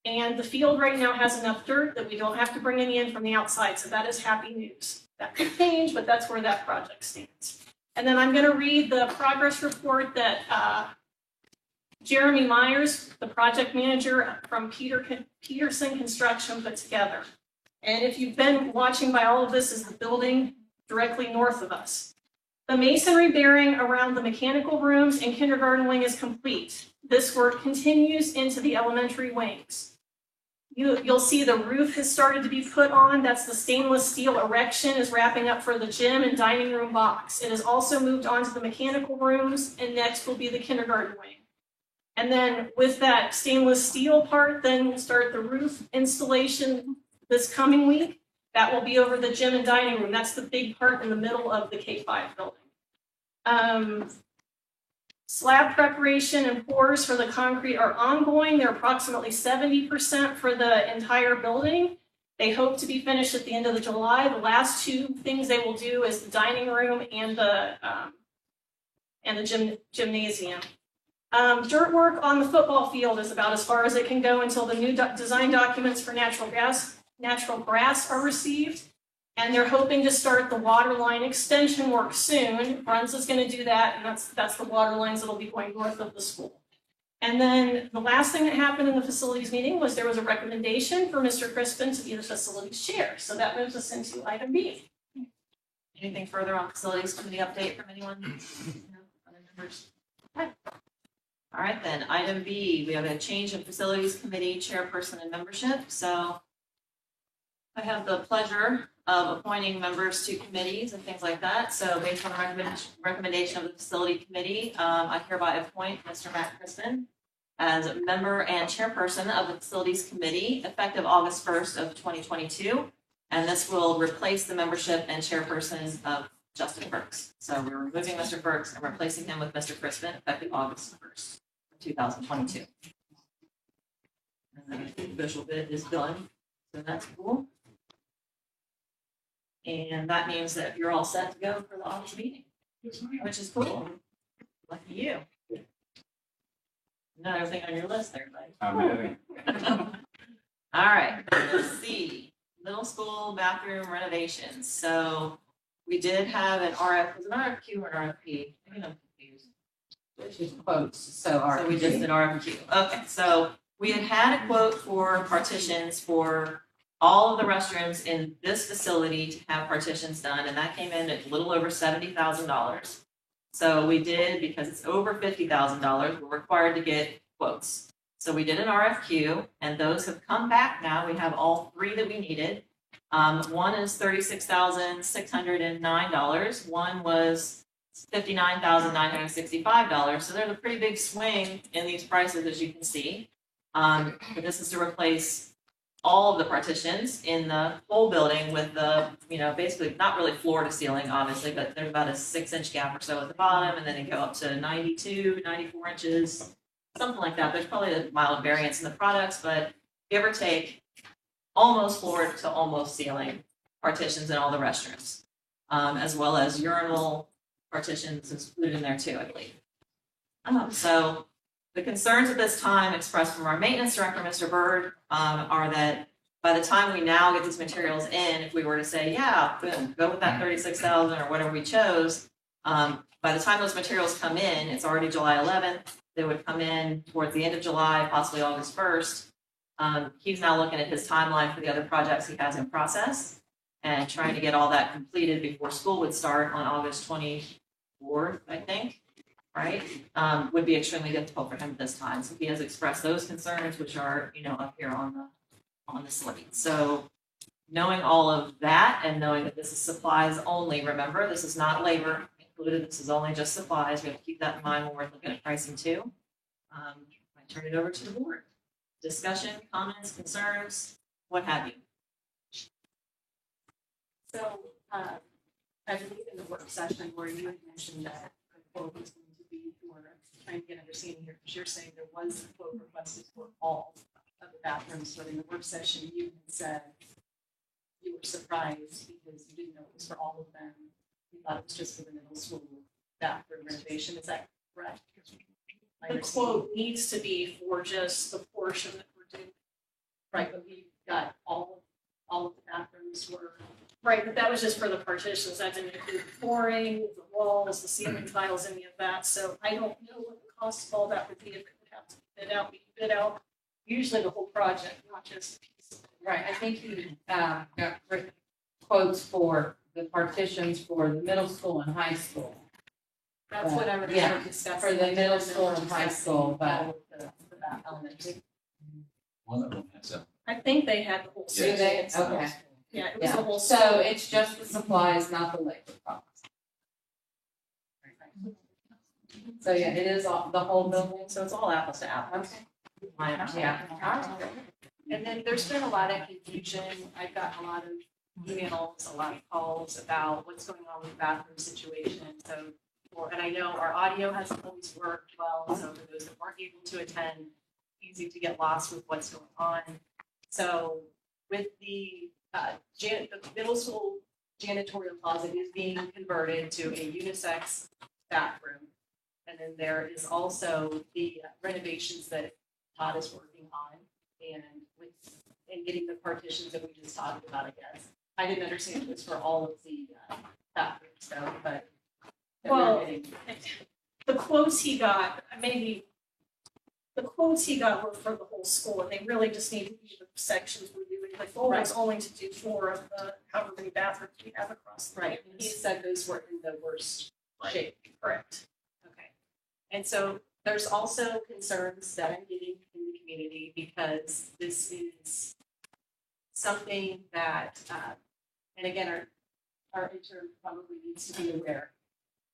And the field right now has enough dirt that we don't have to bring any in from the outside, so that is happy news. That could change, but that's where that project stands. And then I'm gonna read the progress report that Jeremy Myers, the project manager from Peterson Construction, put together. And if you've been watching by all of this is the building directly north of us. The masonry bearing around the mechanical rooms and kindergarten wing is complete. This work continues into the elementary wings. You'll see the roof has started to be put on. That's the stainless steel erection is wrapping up for the gym and dining room box. It has also moved on to the mechanical rooms, and next will be the kindergarten wing. And then with that stainless steel part, then we'll start the roof installation this coming week. That will be over the gym and dining room. That's the big part in the middle of the K-5 building. Slab preparation and pours for the concrete are ongoing. They're approximately 70% for the entire building. They hope to be finished at the end of July. The last two things they will do is the dining room and the gymnasium. Dirt work on the football field is about as far as it can go until the new design documents for natural grass are received. And they're hoping to start the water line extension work soon. Bruns is going to do that, and that's the water lines that'll be going north of the school. And then the last thing that happened in the facilities meeting was there was a recommendation for Mr. Crispin to be the facilities chair. So that moves us into item B. Anything further on facilities committee update from anyone? No? Other members? Okay. All right, then, item B, we have a change in facilities committee chairperson and membership. So I have the pleasure of appointing members to committees and things like that. So based on the recommendation of the facility committee, I hereby appoint Mr. Matt Crispin as a member and chairperson of the facilities committee effective August 1st of 2022. And this will replace the membership and chairperson of Justin Burks. So we're removing Mr. Burks and replacing him with Mr. Crispin effective August 1st of 2022. And the official bid is done, so that's cool. And that means that you're all set to go for the August meeting, which is cool. Lucky you. Another thing on your list there, buddy. I'm ready. All right, let's see. Middle school bathroom renovations. So we did have an was it an RFQ or an RFP? I think I'm confused. Which is quotes, so we just did RFQ. Okay, so we had a quote for partitions for all of the restrooms in this facility to have partitions done, and that came in at a little over $70,000. So we did, because it's over $50,000, we're required to get quotes. So we did an RFQ, and those have come back now. We have all three that we needed. One is $36,609. One was $59,965. So there's a pretty big swing in these prices, as you can see. But this is to replace all of the partitions in the whole building with the, basically not really floor to ceiling, obviously, but there's about a 6-inch gap or so at the bottom, and then you go up to 92, 94 inches, something like that. There's probably a mild variance in the products, but give or take, almost floor to almost ceiling partitions in all the restrooms, as well as urinal partitions included in there too, I believe. So the concerns at this time expressed from our maintenance director, Mr. Bird, are that by the time we now get these materials in, if we were to say, yeah, boom, go with that 36,000 or whatever we chose, by the time those materials come in, it's already July 11th. They would come in towards the end of July, possibly August 1st. He's now looking at his timeline for the other projects he has in process and trying to get all that completed before school would start on August 24th, I think. Right, would be extremely difficult for him at this time. So he has expressed those concerns, which are, up here on the slate. So knowing all of that and knowing that this is supplies only, remember, this is not labor included. This is only just supplies. We have to keep that in mind when we're looking at pricing too. I turn it over to the board. Discussion, comments, concerns, what have you. So, I believe in the work session where you had mentioned that the quote was going to be for, trying to get understanding here, because you're saying there was a quote requested for all of the bathrooms, but in the work session, you had said you were surprised because you didn't know it was for all of them. You thought it was just for the middle school bathroom renovation. Is that correct? The quote needs to be for just the portion that we're doing. Right, but we got all of the bathrooms were. Right, but that was just for the partitions. That didn't include flooring, the walls, the ceiling tiles, any of that. So I don't know what the cost of all that would be if it would have to be bid out. We bid out usually the whole project, not just a piece of it. Right, I think he got quotes for the partitions for the middle school and high school. That's what I remember Yeah, discussing. for the middle school and high school, but All of the elementary. One of them has a, I think they had the whole. Yes. do they? section. Okay. Yeah, it was the Yeah, whole. so it's just the supplies, not the labor cost. So yeah, it is all, the whole building. So it's all apples to apples. Okay. My understanding. Yeah. And then there's been a lot of confusion. I've gotten a lot of emails, a lot of calls about what's going on with the bathroom situation. So, and I know our audio hasn't always worked well. So for those that weren't able to attend, easy to get lost with what's going on. So with the middle school janitorial closet is being converted to a unisex bathroom. And then there is also the renovations that Todd is working on and getting the partitions that we just talked about, I guess. I didn't understand it was for all of the bathrooms though, but. Well, the quotes he got, the quotes he got were for the whole school, and they really just need to be the sections we're doing. The goal was only to do 4 of the however many bathrooms we have across the Right, campus. he said those were in the worst shape. Correct. Okay. And so there's also concerns that I'm getting in the community because this is something that, and again, our intern probably needs to be aware.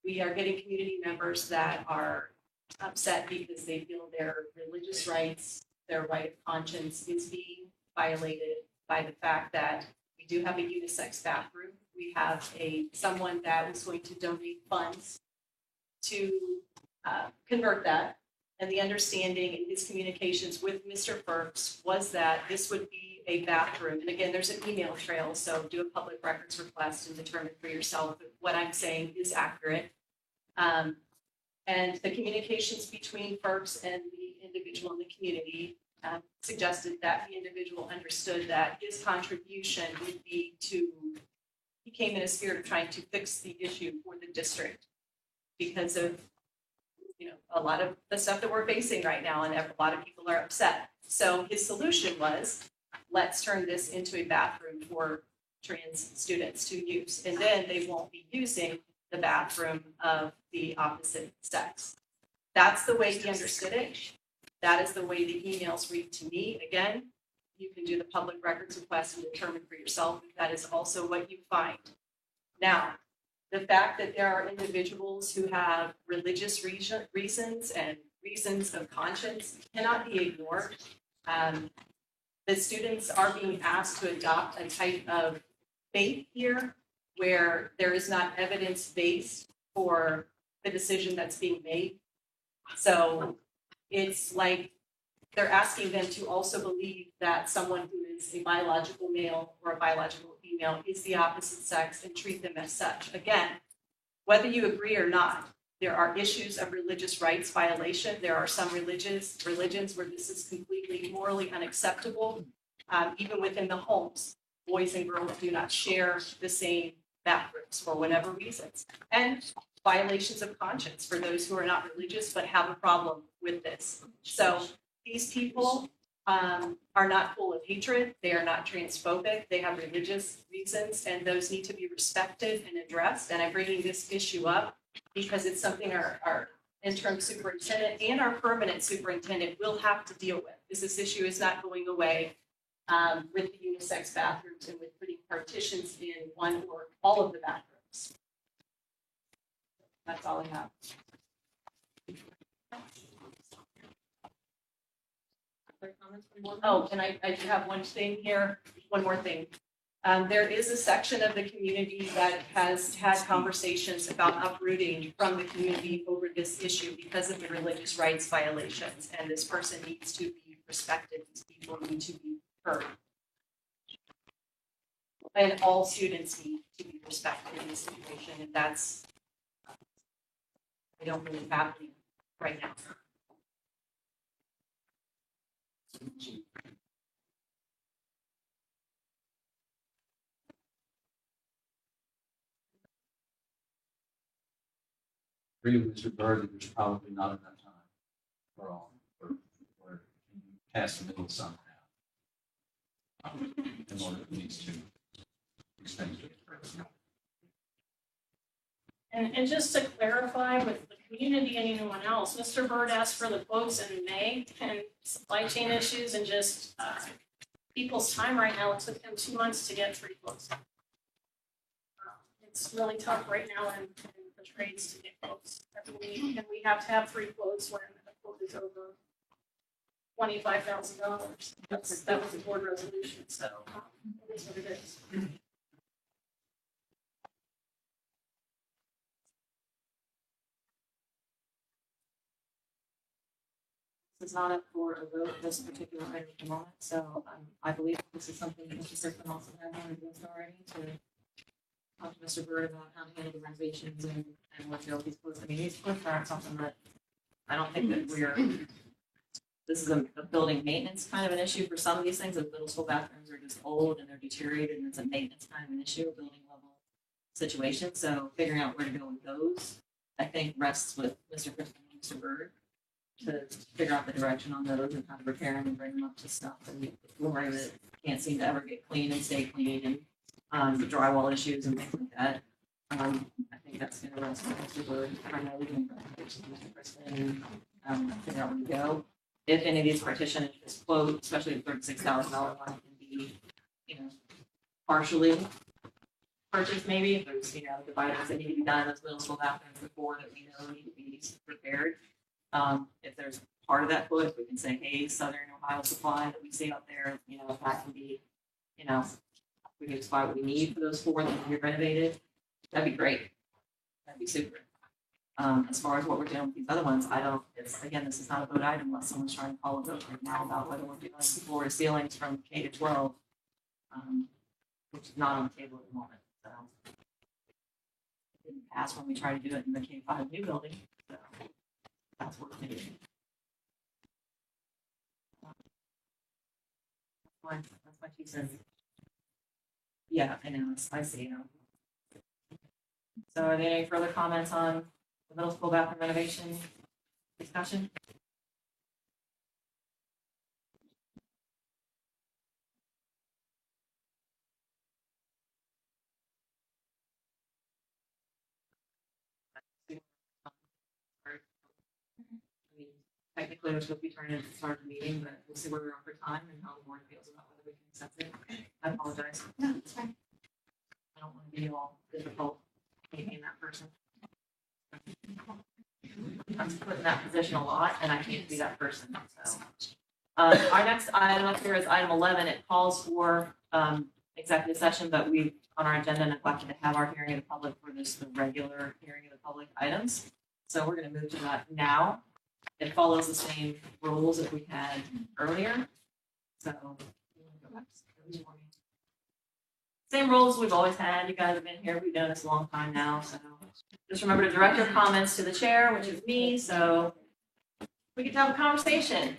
We are getting community members that are upset because they feel their religious rights, their right of conscience is being violated by the fact that we do have a unisex bathroom. We have someone that is going to donate funds to convert that. And the understanding in his communications with Mr. Firks was that this would be a bathroom. And again, there's an email trail, so do a public records request and determine for yourself if what I'm saying is accurate. And the communications between Firks and the individual in the community suggested that the individual understood that his contribution would be he came in a spirit of trying to fix the issue for the district because of, a lot of the stuff that we're facing right now and a lot of people are upset. So his solution was, let's turn this into a bathroom for trans students to use. And then they won't be using the bathroom of the opposite sex. That's the way he understood it. That is the way the emails read to me. Again, you can do the public records request and determine for yourself if that is also what you find. Now, the fact that there are individuals who have religious reasons and reasons of conscience cannot be ignored. The students are being asked to adopt a type of faith here where there is not evidence-based for the decision that's being made. So it's like they're asking them to also believe that someone who is a biological male or a biological female is the opposite sex and treat them as such. Again, whether you agree or not, there are issues of religious rights violation. There are some religions where this is completely morally unacceptable, even within the homes. Boys and girls do not share the same bathrooms for whatever reasons. And violations of conscience for those who are not religious but have a problem with this. So these people are not full of hatred. They are not transphobic. They have religious reasons, and those need to be respected and addressed. And I'm bringing this issue up because it's something our interim superintendent and our permanent superintendent will have to deal with. This issue is not going away with the unisex bathrooms and with putting partitions in one or all of the bathrooms. That's all I have. Other comments from board? Oh, and I do have one thing here, one more thing. There is a section of the community that has had conversations about uprooting from the community over this issue because of the religious rights violations, and this person needs to be respected. These people need to be heard. And all students need to be respected in this situation, and that's, I don't believe happening right now. Agree with Mr. Bird that there's probably not enough time for all, for past the middle somehow. In order for these two things to occur. And just to clarify with the community and anyone else, Mr. Bird asked for the quotes in May, and supply chain issues and just people's time right now, it took him 2 months to get 3 quotes. It's really tough right now in the trades to get quotes every week, and we have to have 3 quotes when the quote is over $25,000. That was the board resolution, so it is what it is. This is not up for a vote this particular item at the moment, so I believe this is something that Mr. Strickland also had on his list already to talk to Mr. Bird about how to handle the renovations and what these quotes. I mean, these quotes aren't something that I don't think that this is a building maintenance kind of an issue for some of these things. The middle school bathrooms are just old and they're deteriorated, and it's a maintenance kind of an issue, a building level situation. So figuring out where to go with those, I think rests with Mr. Strickland and Mr. Bird to figure out the direction on those and how to repair them and bring them up to stuff. And the flooring that can't seem to ever get clean and stay clean, and the drywall issues and things like that. I think that's going to rest with Mr. Bird, primarily doing presentations with Mr. Kristen, and figure out where to go. If any of these partitions, this quote, especially the $36,000 one, can be, partially purchased maybe. If there's, dividers that need to be done in those middle school bathrooms before that we know need to be repaired. If there's part of that quote, if we can say, hey, Southern Ohio Supply that we see out there, if that can be, we can supply what we need for those 4 that need to be renovated, that'd be great. That'd be super. As far as what we're doing with these other ones, this is not a vote item unless someone's trying to call a vote right now about whether we're doing floor ceilings from K to 12, which is not on the table at the moment. So it didn't pass when we tried to do it in the K-5 new building. So that's what we're doing. That's what she says. Yeah, I know. I see. So are there any further comments on the middle school bathroom renovation discussion? technically we're supposed to be turning it to start the meeting, but we'll see where we're at for time and how the board feels about whether we can accept it. I apologize. No, it's fine. I don't want to be all difficult being that person. I'm put in that position a lot and I can't be that person, so. Our next item up here is item 11. It calls for, executive session, but we, on our agenda, neglected to have our hearing of the public for this, the regular hearing of the public items. So we're gonna move to that now. It follows the same rules that we had earlier. So. you wanna go back to those for me? Same rules we've always had. You guys have been here. We've done this a long time now, so just remember to direct your comments to the chair, which is me, so we get to have a conversation.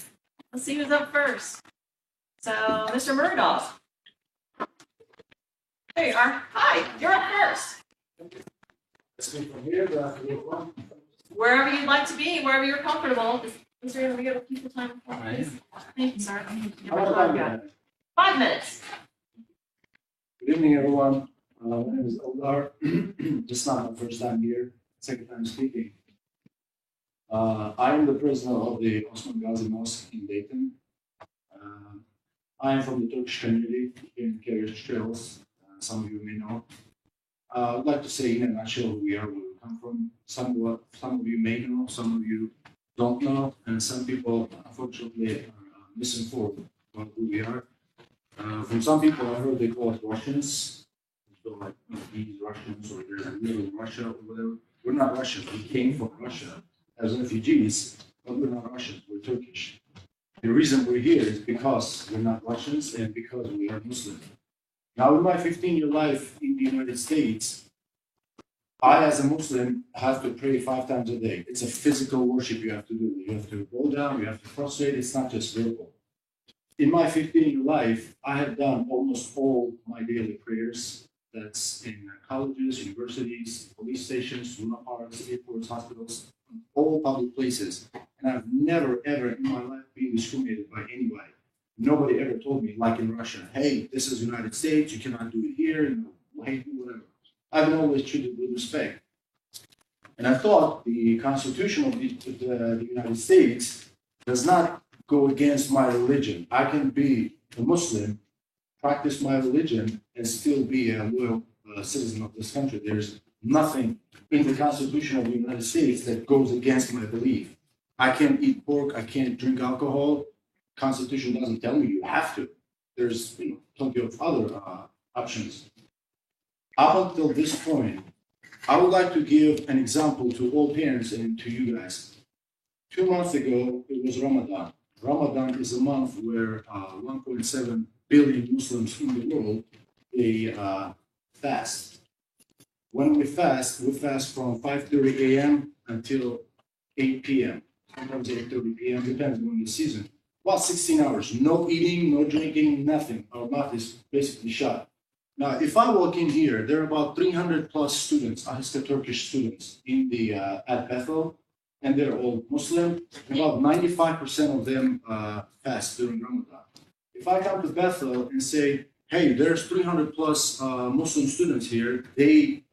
Let's see who's up first. So, Mr. Murdoch. There you are. Hi, you're up first. Wherever you'd like to be, wherever you're comfortable. Mr. Aaron, we got keep the time. Please. Thank you, sir. 5 minutes. Good evening, everyone. My name is Eldar. This is not my first time here, second time speaking. I am the president of the Osman Ghazi Mosque in Dayton. I am from the Turkish community in Carriage Trails. Some of you may know. I'd like to say in a nutshell who we are, where we come from. Some of you may know, some of you don't know, and some people, unfortunately, are misinformed about who we are. From some people, I heard they call us Russians. So like these Russians, or there's a little Russia or whatever. We're not Russians. We came from Russia as refugees, but we're not Russians. We're Turkish. The reason we're here is because we're not Russians and because we are Muslim. Now, in my 15-year life in the United States, I, as a Muslim, have to pray 5 times a day. It's a physical worship you have to do. You have to go down, you have to prostrate. It's not just verbal. In my 15-year life, I have done almost all my daily prayers. That's in colleges, universities, police stations, Luna parks, airports, hospitals, all public places. And I've never, ever in my life been discriminated by anybody. Nobody ever told me, like in Russia, hey, this is the United States, you cannot do it here, you know, hey, whatever. I've been always treated with respect. And I thought the Constitution of the United States does not go against my religion. I can be a Muslim, practice my religion, and still be a loyal citizen of this country. There's nothing in the Constitution of the United States that goes against my belief. I can't eat pork, I can't drink alcohol. Constitution doesn't tell me you have to. There's plenty of other options. Up until this point, I would like to give an example to all parents and to you guys. 2 months ago, it was Ramadan. Ramadan is a month where 1.7 billion Muslims in the world, they fast. When we fast from 5:30 a.m. until 8 p.m. Sometimes 8:30 p.m. depends on the season. About 16 hours, no eating, no drinking, nothing. Our mouth is basically shut. Now, if I walk in here, there are about 300 plus students, Ahista Turkish students in the at Bethel, and they're all Muslim. About 95% of them fast during Ramadan. If I come to Bethel and say, hey, there's 300 plus Muslim students here, they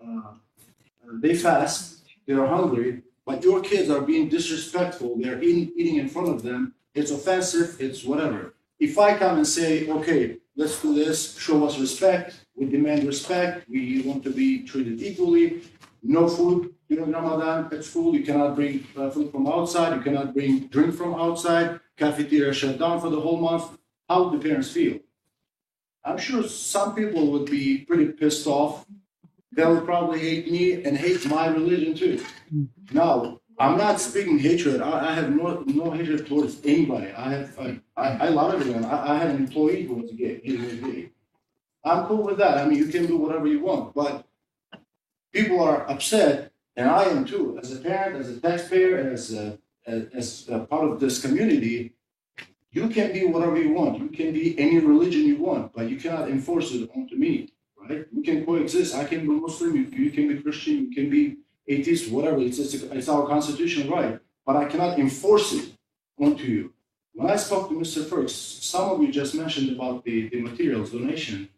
fast, they're hungry, but your kids are being disrespectful, they're eating in front of them, it's offensive, it's whatever. If I come and say, okay, let's do this, show us respect, we demand respect, we want to be treated equally, no food during Ramadan at school, you cannot bring food from outside, you cannot bring drink from outside, cafeteria shut down for the whole month, how would the parents feel? I'm sure some people would be pretty pissed off. They would probably hate me and hate my religion too. Now, I'm not speaking hatred. I have no hatred towards anybody. I love everyone. I had an employee who was gay. He was gay. I'm cool with that. I mean, you can do whatever you want, but people are upset, and I am too. As a parent, as a taxpayer, as a part of this community, you can be whatever you want. You can be any religion you want, but you cannot enforce it onto me, right? We can coexist. I can be Muslim, you can be Christian, you can be atheist, whatever. It's our constitutional right, but I cannot enforce it onto you. When I spoke to Mr. Firks, some of you just mentioned about the materials donation.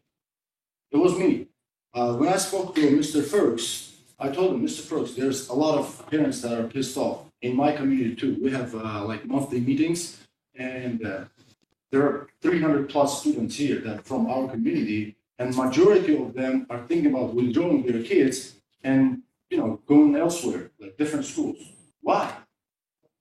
It was me. When I spoke to Mr. Firks, I told him, Mr. Firks, there's a lot of parents that are pissed off, in my community too. We have like monthly meetings, and there are 300 plus students here that from our community, and majority of them are thinking about withdrawing their kids and going elsewhere, like different schools. Why?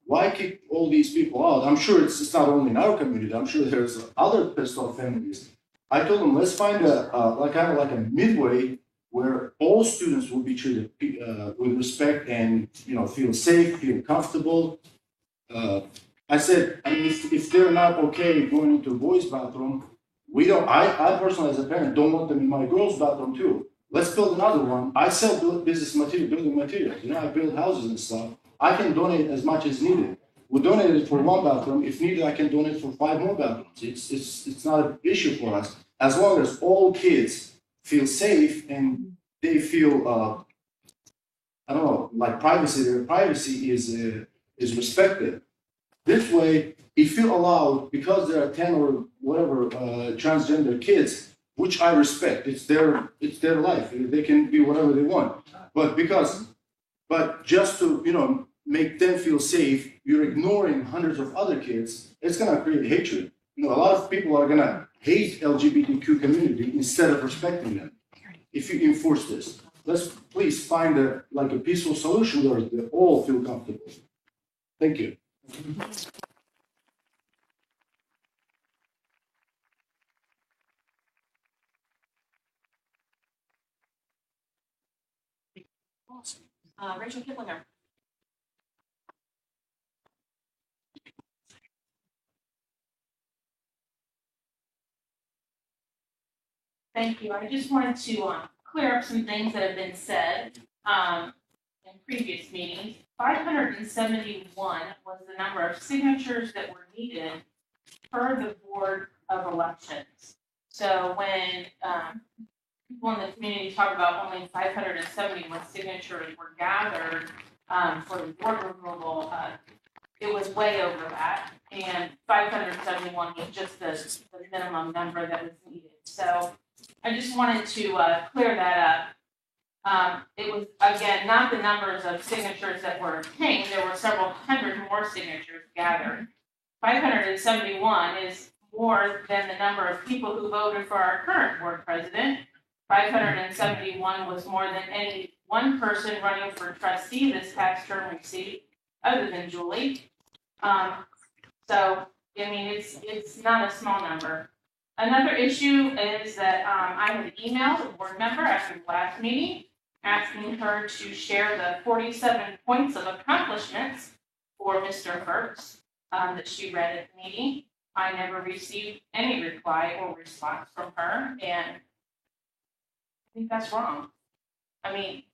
Why keep all these people out? I'm sure it's not only in our community. I'm sure there's other pissed off families. I told them, let's find a midway where all students will be treated with respect and feel safe, feel comfortable. I said, I mean, if they're not okay going into a boys' bathroom, I personally as a parent don't want them in my girls' bathroom too. Let's build another one. I sell building materials. I build houses and stuff. I can donate as much as needed. We donated for one bathroom. If needed, I can donate for 5 more bathrooms. It's not an issue for us. As long as all kids feel safe and they feel, I don't know, like privacy, their privacy is respected. This way, if you allow, because there are 10 or whatever transgender kids, which I respect, it's their life. They can be whatever they want. But just to make them feel safe, you're ignoring hundreds of other kids. It's gonna create hatred. A lot of people are gonna hate LGBTQ community instead of respecting them. If you enforce this, let's please find a peaceful solution where they all feel comfortable. Thank you. Rachel Kiplinger. Thank you. I just wanted to clear up some things that have been said in previous meetings. 571 was the number of signatures that were needed per the Board of Elections. So when people in the community talk about only 571 signatures were gathered for the board removal, it was way over that. And 571 was just the minimum number that was needed. So I just wanted to clear that up. It was, again, not the numbers of signatures that were obtained. There were several hundred more signatures gathered. 571 is more than the number of people who voted for our current board president. 571 was more than any one person running for trustee this past term received, other than Julie. So, I mean, it's not a small number. Another issue is that I had emailed a board member after the last meeting asking her to share the 47 points of accomplishments for Mr. Hertz that she read at the meeting. I never received any reply or response from her, and I think that's wrong. I mean,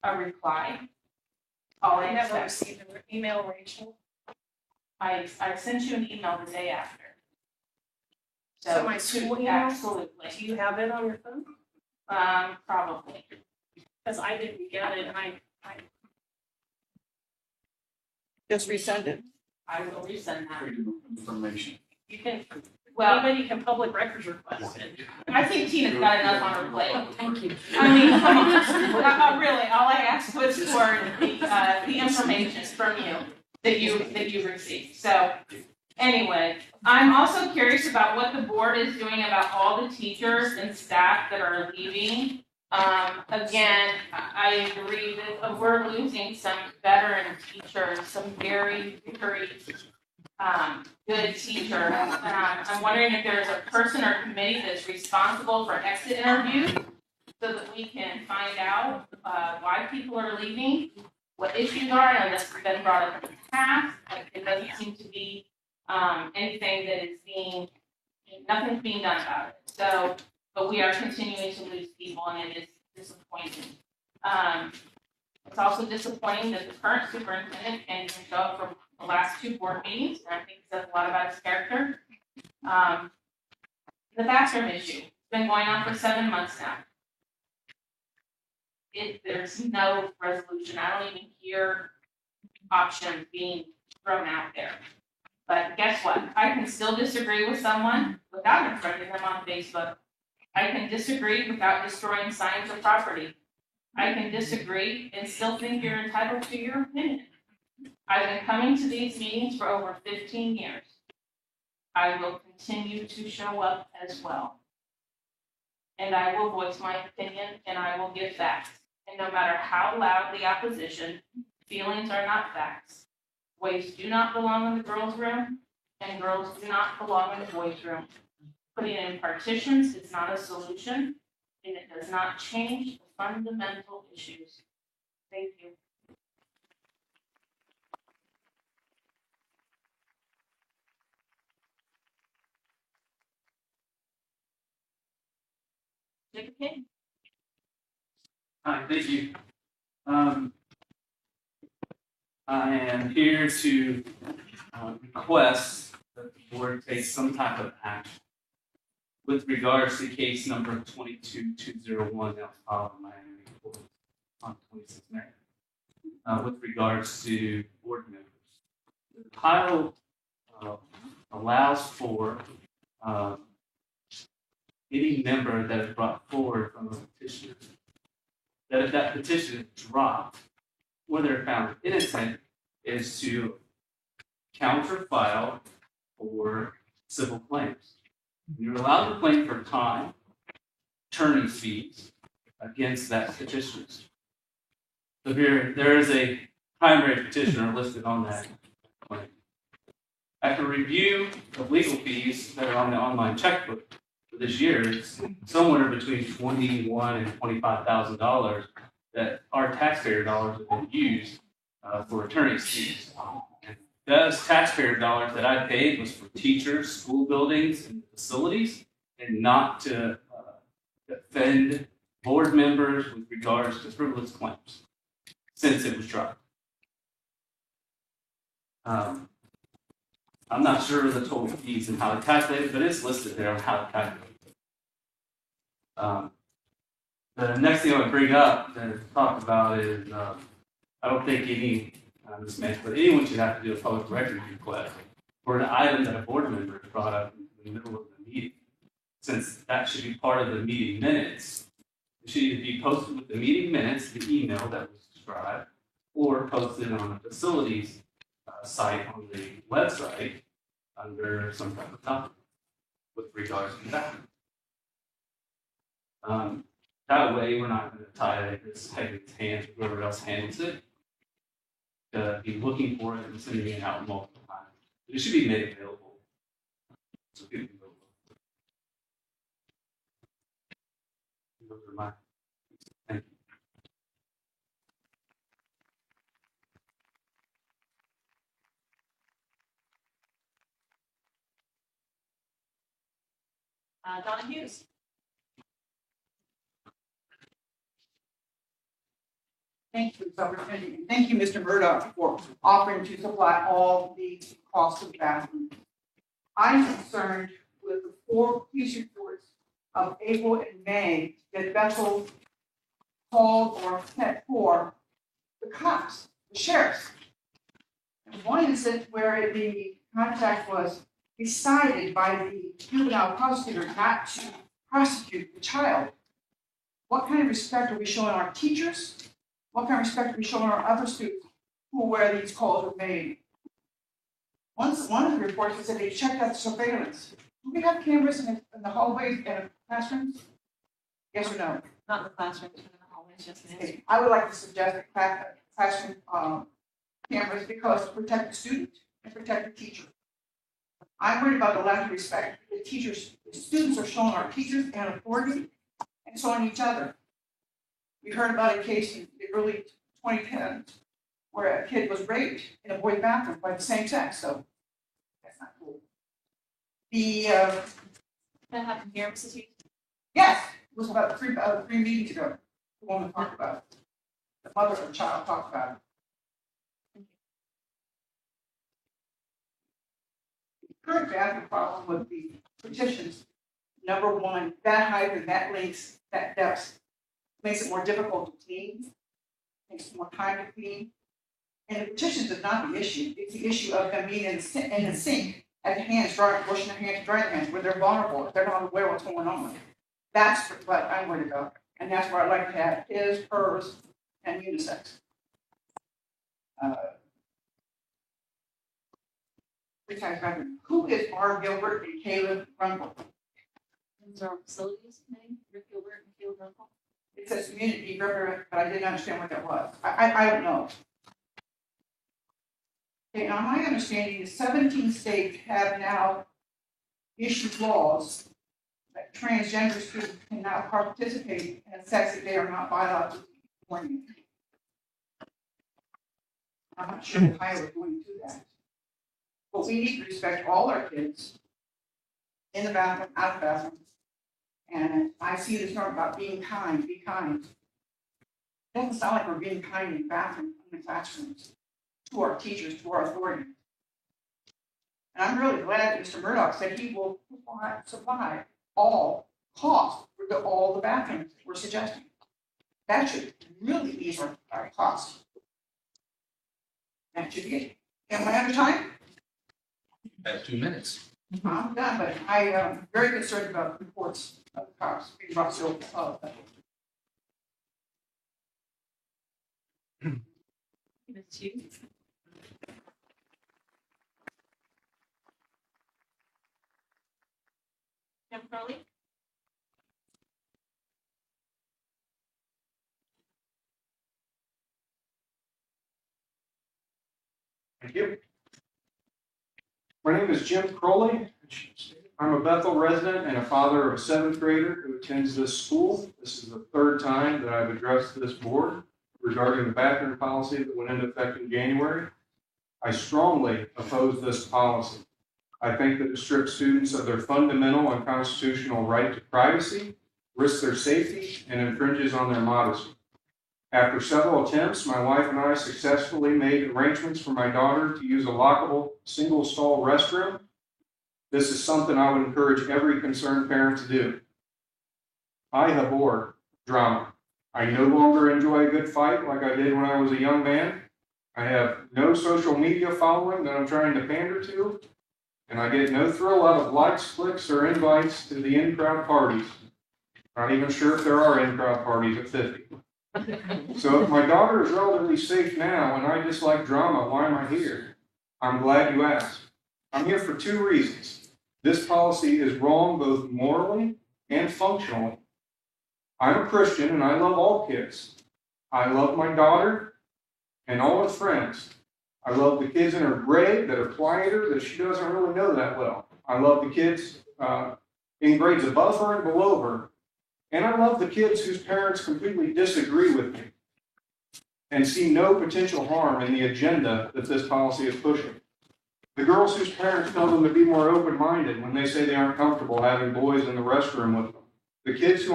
a reply. All I I never expect. received an email, Rachel. I sent you an email the day after. So my school email? Absolutely. Do you have it on your phone? Probably. Because I didn't get it, and I Just resend it. I will resend that. Freedom of information. You can, well, anybody can public records request it. I think Tina's got enough on her plate. Thank you. I mean, come on. Really, all I asked was for the information from you that you received. So anyway, I'm also curious about what the board is doing about all the teachers and staff that are leaving. Again, I agree that we're losing some veteran teachers, some very, very good teachers. I'm wondering if there's a person or committee that's responsible for exit interviews so that we can find out why people are leaving, what issues are. I know that's been brought up in the past. It doesn't seem to be anything that is nothing's being done about it. So, but we are continuing to lose people, and it is disappointing. It's also disappointing that the current superintendent can't even show up for the last 2 board meetings, and I think it says a lot about his character. The bathroom issue, it's been going on for 7 months now. There's no resolution. I don't even hear options being thrown out there. But guess what? I can still disagree with someone without unfriending them on Facebook. I can disagree without destroying signs or property. I can disagree and still think you're entitled to your opinion. I've been coming to these meetings for over 15 years. I will continue to show up as well. And I will voice my opinion and I will give facts. And no matter how loud the opposition, feelings are not facts. Boys do not belong in the girls' room and girls do not belong in the boys' room. Putting in partitions is not a solution and it does not change the fundamental issues. Thank you. Jacob King. Hi, thank you. I am here to request that the board take some type of action with regards to case number 22201 that was filed in Miami Court on 26 May. With regards to board members. The title allows for any member that is brought forward from a petitioner, that if that petition is dropped or they're found innocent, is to counterfile for civil claims. You're allowed to claim for time, attorney fees against that petitioner. So here, there is a primary petitioner listed on that claim. After review of legal fees that are on the online checkbook for this year, it's somewhere between $21,000 and $25,000 that our taxpayer dollars have been used for attorney's fees. And those taxpayer dollars that I paid was for teachers, school buildings, and facilities, and not to defend board members with regards to frivolous claims since it was dropped. I'm not sure of the total fees and how to calculate it, but it's listed there on how to calculate it. The next thing I would bring up and talk about is I don't think but anyone should have to do a public record request for an item that a board member has brought up in the middle of the meeting. Since that should be part of the meeting minutes, it should either be posted with the meeting minutes, the email that was described, or posted on the facilities site on the website under some type of topic with regards to that. That way, we're not going to tie this head in its hands with whoever else handles it. To be looking for it and sending it out multiple times. It should be made available so people can go look. Those are my. Thank you. Donna Hughes. Thank you for this opportunity. And thank you, Mr. Murdoch, for offering to supply all the costs of the bathroom. I'm concerned with the 4 police reports of April and May that Bethel called or sent for the cops, the sheriffs. And one instance where the contact was decided by the juvenile prosecutor not to prosecute the child. What kind of respect are we showing our teachers? What kind of respect are we showing our other students who where these calls were made? One of the reports said they checked out the surveillance. Do we have cameras in the hallways and the classrooms? Yes or no? Not in the classrooms, but in the hallways, just in Okay. I would like to suggest classroom cameras because to protect the student and protect the teacher. I'm worried about the lack of respect the teachers, the students are showing our teachers and authority and showing each other. We heard about a case in the early 2010s where a kid was raped in a boys' bathroom by the same sex, so that's not cool. That happened here, Mrs. Hughes? Yes, it was about three meetings ago. The woman talked about it. The mother of the child talked about it. The current bathroom problem with the petitions, number one, that height and that length, that depth, makes it more difficult to clean, takes more time to clean. And the petitions is not the issue. It's the issue of them being in the sink at the hands drying, washing their hands, drying their hands, where they're vulnerable, if they're not aware of what's going on. That's what I'm worried about. And that's where I'd like to have his, hers, and unisex. Besides bathroom, who is R. Gilbert and Caleb Runkle? Those are facilities name, Rick Gilbert and Caleb Runkle. It says community representative, but I didn't understand what that was. I don't know. Okay, now my understanding is 17 states have now issued laws that transgender students can now participate in sex if they are not biologically born. I'm not sure Ohio is going to do that. But we need to respect all our kids in the bathroom, out of the bathroom. And I see this talk about being kind, be kind. It doesn't sound like we're being kind in the bathroom, in the classrooms, to our teachers, to our authority. And I'm really glad that Mr. Murdoch said he will supply all costs for all the bathrooms we're suggesting. That should really ease our costs. That should be it. Am I out of time? At 2 minutes. I'm done, but I am very concerned about the reports of the cops being brought so It's you. Jim Crowley? Thank you. My name is Jim Crowley. I'm a Bethel resident and a father of a 7th grader who attends this school. This is the 3rd time that I've addressed this board regarding the bathroom policy that went into effect in January. I strongly oppose this policy. I think that it strips students of their fundamental and constitutional right to privacy, risks their safety, and infringes on their modesty. After several attempts, my wife and I successfully made arrangements for my daughter to use a lockable single-stall restroom. This is something I would encourage every concerned parent to do. I abhor drama. I no longer enjoy a good fight like I did when I was a young man. I have no social media following that I'm trying to pander to, and I get no thrill out of likes, clicks, or invites to the in-crowd parties. Not even sure if there are in-crowd parties at 50. So if my daughter is relatively safe now and I dislike drama, why am I here? I'm glad you asked. I'm here for 2 reasons. This policy is wrong both morally and functionally. I'm a Christian and I love all kids. I love my daughter and all her friends. I love the kids in her grade that are quieter, that she doesn't really know that well. I love the kids in grades above her and below her. And I love the kids whose parents completely disagree with me and see no potential harm in the agenda that this policy is pushing. The girls whose parents tell them to be more open-minded when they say they aren't comfortable having boys in the restroom with them. The kids who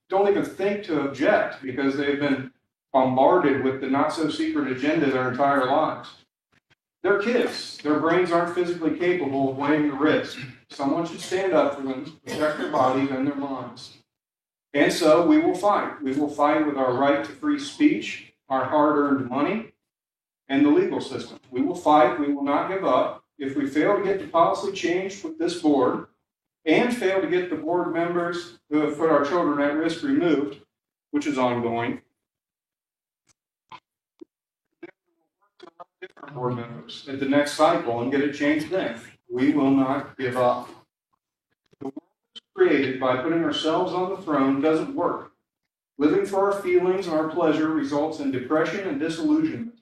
don't even think to object because they've been bombarded with the not-so-secret agenda their entire lives. They're kids. Their brains aren't physically capable of weighing the risk. Someone should stand up for them, protect their bodies and their minds. And so we will fight. We will fight with our right to free speech, our hard-earned money, and the legal system. We will fight. We will not give up. If we fail to get the policy changed with this board and fail to get the board members who have put our children at risk removed, which is ongoing, different board members at the next cycle and get it changed then. We will not give up. The world was created by putting ourselves on the throne doesn't work. Living for our feelings and our pleasure results in depression and disillusionment.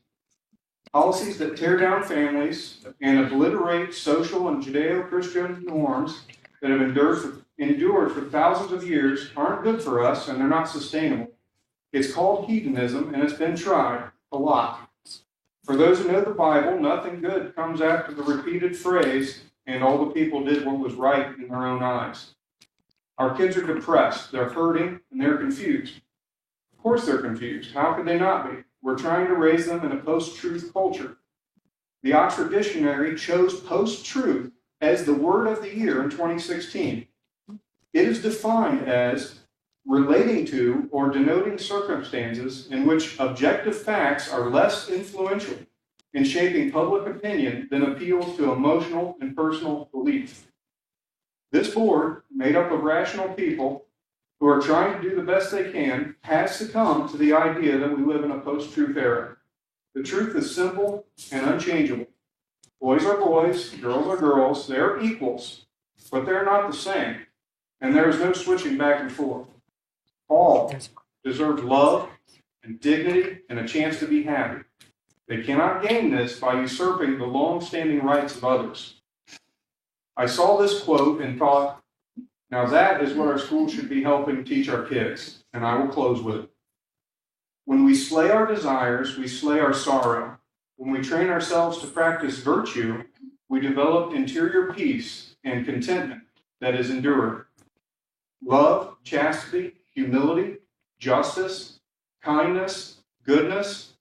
Policies that tear down families and obliterate social and Judeo-Christian norms that have endured for thousands of years aren't good for us and they're not sustainable. It's called hedonism and it's been tried a lot. For those who know the Bible, nothing good comes after the repeated phrase, and all the people did what was right in their own eyes. Our kids are depressed, they're hurting, and they're confused. Of course they're confused. How could they not be? We're trying to raise them in a post-truth culture. The Oxford Dictionary chose post-truth as the word of the year in 2016. It is defined as relating to or denoting circumstances in which objective facts are less influential in shaping public opinion than appeals to emotional and personal belief. This board, made up of rational people, who are trying to do the best they can, has succumbed to the idea that we live in a post-truth era. The truth is simple and unchangeable. Boys are boys, girls are girls, they're equals, but they're not the same, and there is no switching back and forth. All deserve love and dignity and a chance to be happy. They cannot gain this by usurping the long-standing rights of others. I saw this quote and thought, now that is what our schools should be helping teach our kids, and I will close with it. When we slay our desires, we slay our sorrow. When we train ourselves to practice virtue, we develop interior peace and contentment that is enduring. Love, chastity, humility, justice, kindness, goodness,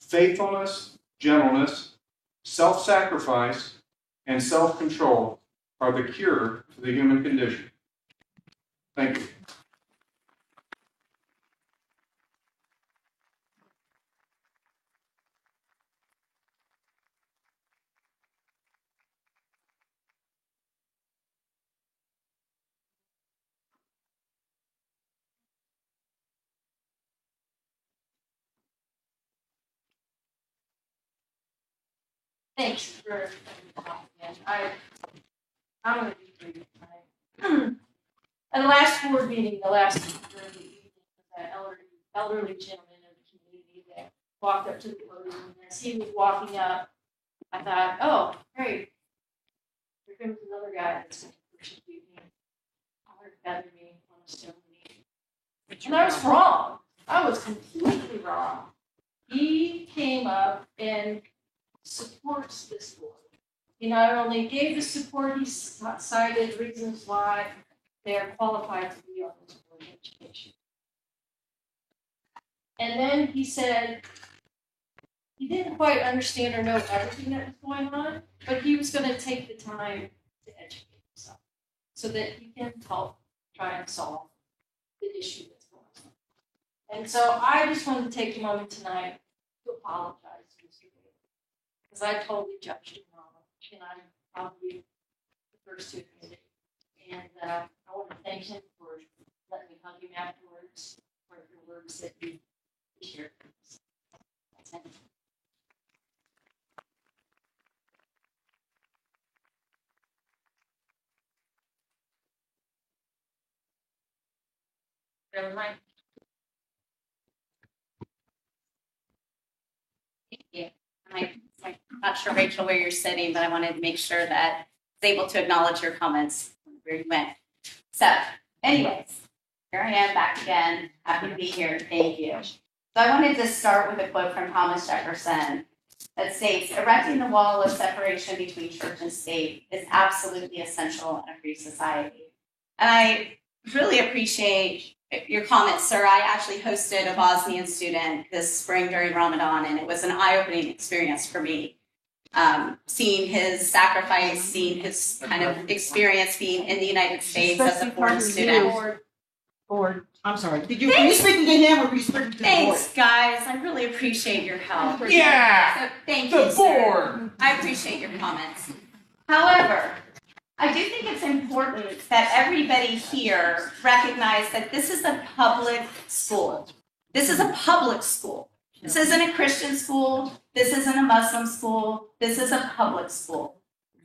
faithfulness, gentleness, self-sacrifice, and self-control are the cure to the human condition. Thank you. Thanks for I'm gonna be brief tonight. At the last board meeting, the last during the evening, that elderly gentleman in the community that walked up to the podium, and as he was walking up, I thought, oh, great. Here comes another guy that's going to persecute me, or feather me on a stone knee. And I was wrong. I was completely wrong. He came up and supports this board. He not only gave the support, he cited reasons why they are qualified to be on this board of education. And then he said he didn't quite understand or know everything that was going on, but he was going to take the time to educate himself so that he can help try and solve the issue that's going on. And so I just wanted to take a moment tonight to apologize to Mr. Bailey, because I totally judged him wrong, and I'm probably the first to admit it. And I want to thank him for letting me hug him afterwards, for the words that he shared. That's it. Never mind. Thank you. I'm not sure, Rachel, where you're sitting, but I wanted to make sure that I was able to acknowledge your comments where you went. So, anyways, here I am back again. Happy to be here. Thank you. So I wanted to start with a quote from Thomas Jefferson that states, erecting the wall of separation between church and state is absolutely essential in a free society. And I really appreciate your comments, sir. I actually hosted a Bosnian student this spring during Ramadan, and it was an eye-opening experience for me. Seeing his sacrifice, seeing his kind of experience being in the United States as a foreign student. Board. I'm sorry. Were you speaking to him or were you speaking to the board? Thanks, guys. I really appreciate your help. Yeah. So, thank you, sir. I appreciate your comments. However, I do think it's important that everybody here recognize that this is a public school. This is a public school. This isn't a Christian school. This isn't a Muslim school. This is a public school.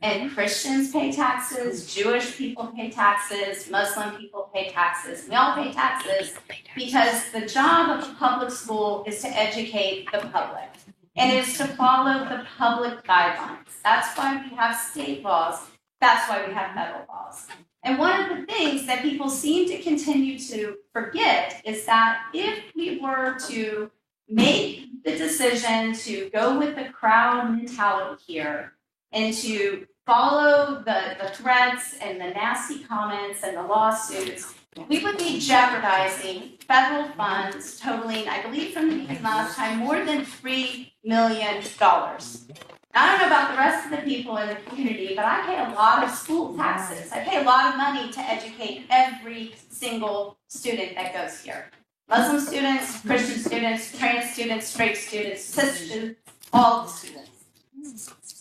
And Christians pay taxes, Jewish people pay taxes, Muslim people pay taxes. We all pay taxes because the job of a public school is to educate the public. And it is to follow the public guidelines. That's why we have state laws. That's why we have federal laws. And one of the things that people seem to continue to forget is that if we were to make the decision to go with the crowd mentality here and to follow the threats and the nasty comments and the lawsuits, we would be jeopardizing federal funds totaling, I believe from the meeting last time, more than $3 million. I don't know about the rest of the people in the community, but I pay a lot of school taxes. I pay a lot of money to educate every single student that goes here. Muslim students, Christian students, trans students, straight students, cis students, all the students.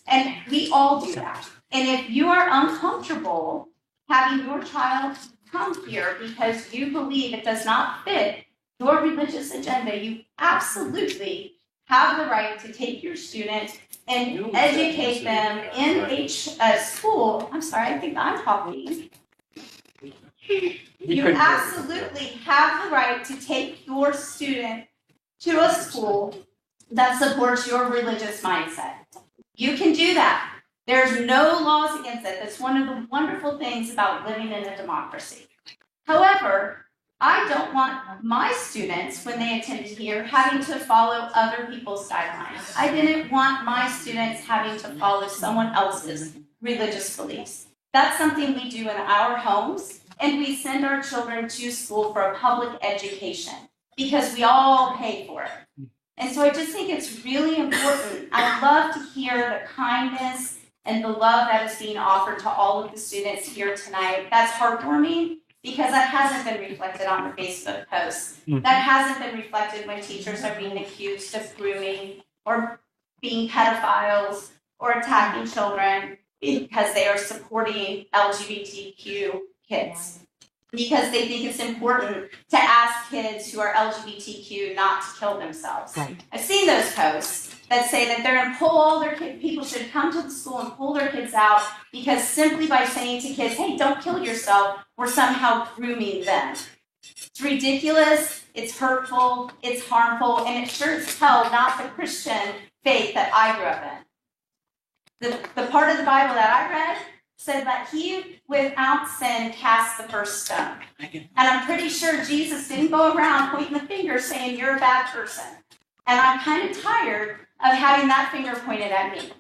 And we all do that. And if you are uncomfortable having your child come here because you believe it does not fit your religious agenda, you absolutely have the right to take your student and educate them in a school. I'm sorry, I think I'm talking. You absolutely have the right to take your student to a school that supports your religious mindset. You can do that. There's no laws against it. That's one of the wonderful things about living in a democracy. However, I don't want my students, when they attend here, having to follow other people's guidelines. I didn't want my students having to follow someone else's religious beliefs. That's something we do in our homes, and we send our children to school for a public education because we all pay for it. And so I just think it's really important. I love to hear the kindness and the love that is being offered to all of the students here tonight. That's heartwarming because that hasn't been reflected on the Facebook posts. That hasn't been reflected when teachers are being accused of grooming or being pedophiles or attacking children because they are supporting LGBTQ kids. Because they think it's important to ask kids who are LGBTQ not to kill themselves. Right. I've seen those posts that say that they're going to pull all their kids, people should come to the school and pull their kids out because simply by saying to kids, hey, don't kill yourself, we're somehow grooming them. It's ridiculous, it's hurtful, it's harmful, and it sure as hell not the Christian faith that I grew up in. The part of the Bible that I read said that he without sin cast the first stone. And I'm pretty sure Jesus didn't go around pointing the finger saying you're a bad person. And I'm kind of tired of having that finger pointed at me.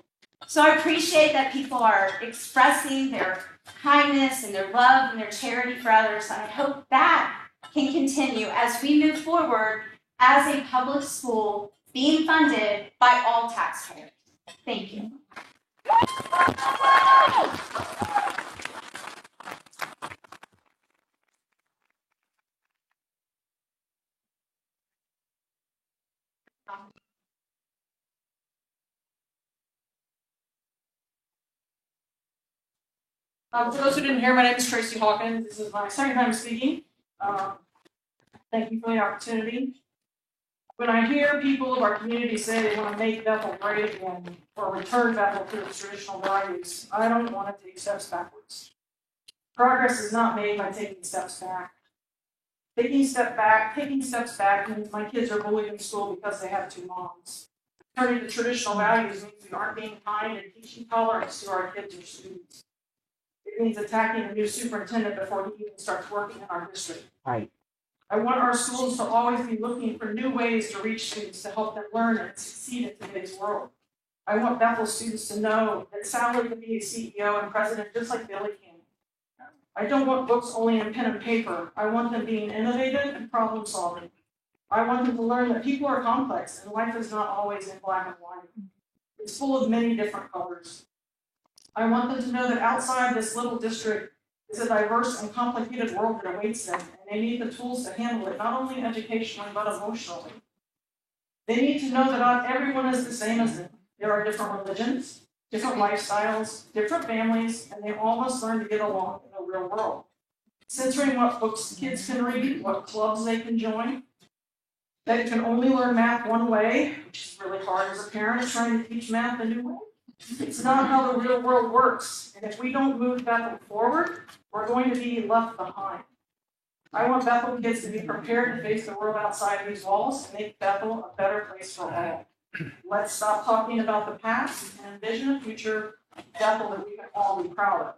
So I appreciate that people are expressing their kindness and their love and their charity for others. And I hope that can continue as we move forward as a public school being funded by all taxpayers. Thank you. For those who didn't hear, my name is Tracy Hawkins. This is my second time speaking. Thank you for the opportunity. When I hear people of our community say they want to make Bethel great again or return Bethel to its traditional values, I don't want to take steps backwards. Progress is not made by taking steps back. Taking steps back means my kids are bullied in school because they have two moms. Turning to traditional values means we aren't being kind and teaching tolerance to our kids or students. It means attacking a new superintendent before he even starts working in our district. Right. I want our schools to always be looking for new ways to reach students to help them learn and succeed in today's world. I want Bethel students to know that Sally can be a CEO and president just like Billy can. I don't want books only in pen and paper. I want them being innovative and problem solving. I want them to learn that people are complex and life is not always in black and white. It's full of many different colors. I want them to know that outside this little district is a diverse and complicated world that awaits them, and they need the tools to handle it, not only educationally, but emotionally. They need to know that not everyone is the same as them. There are different religions, different lifestyles, different families, and they all must learn to get along in the real world. Censoring what books kids can read, what clubs they can join. They can only learn math one way, which is really hard as a parent trying to teach math a new way. It's not how the real world works, and if we don't move Bethel forward, we're going to be left behind. I want Bethel kids to be prepared to face the world outside these walls and make Bethel a better place for all. Let's stop talking about the past and envision a future Bethel that we can all be proud of.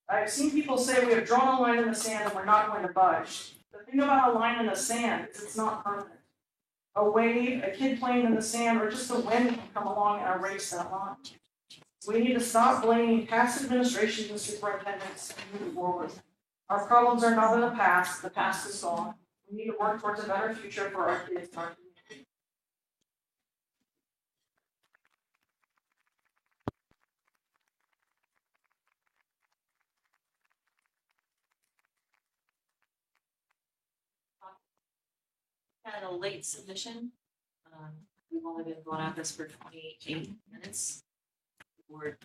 I've seen people say we have drawn a line in the sand and we're not going to budge. The thing about a line in the sand is it's not permanent. A wave, a kid playing in the sand, or just the wind can come along and erase that line. We need to stop blaming past administrations and superintendents and move forward. Our problems are not in the past is gone. We need to work towards a better future for our kids and our community. Kind of a late submission. We've only been going at this for 28 minutes. We're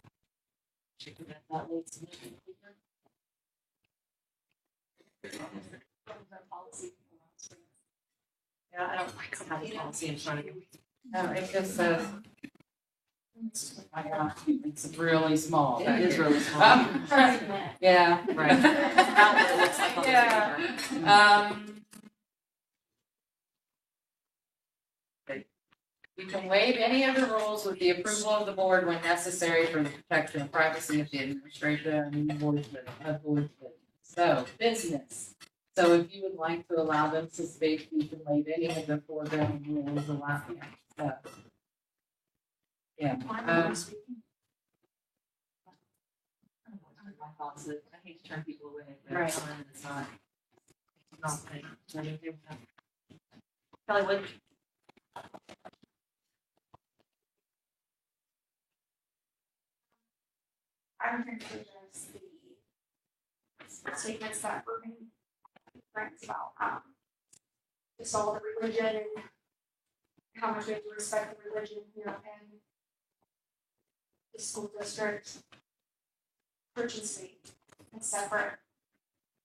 checking that late submission. Yeah, I don't have a policy in front of you. No, it just says. Oh my gosh, it's really small. It is really small. Yeah. Right. About what it looks like on the Yeah. paper. You can waive any of the rules with the approval of the board when necessary for the protection of privacy of the administration and the board's business. So, business. So if you would like to allow them to speak, you can waive any of the foregoing rules allowing it. So, yeah. My thoughts is I hate to turn people away, but Right. it's not thing. Kelly, what? I'm going to address the statements that were made, friends about, just all the religion and how much we have to respect the religion here in the school district, church and state, and separate.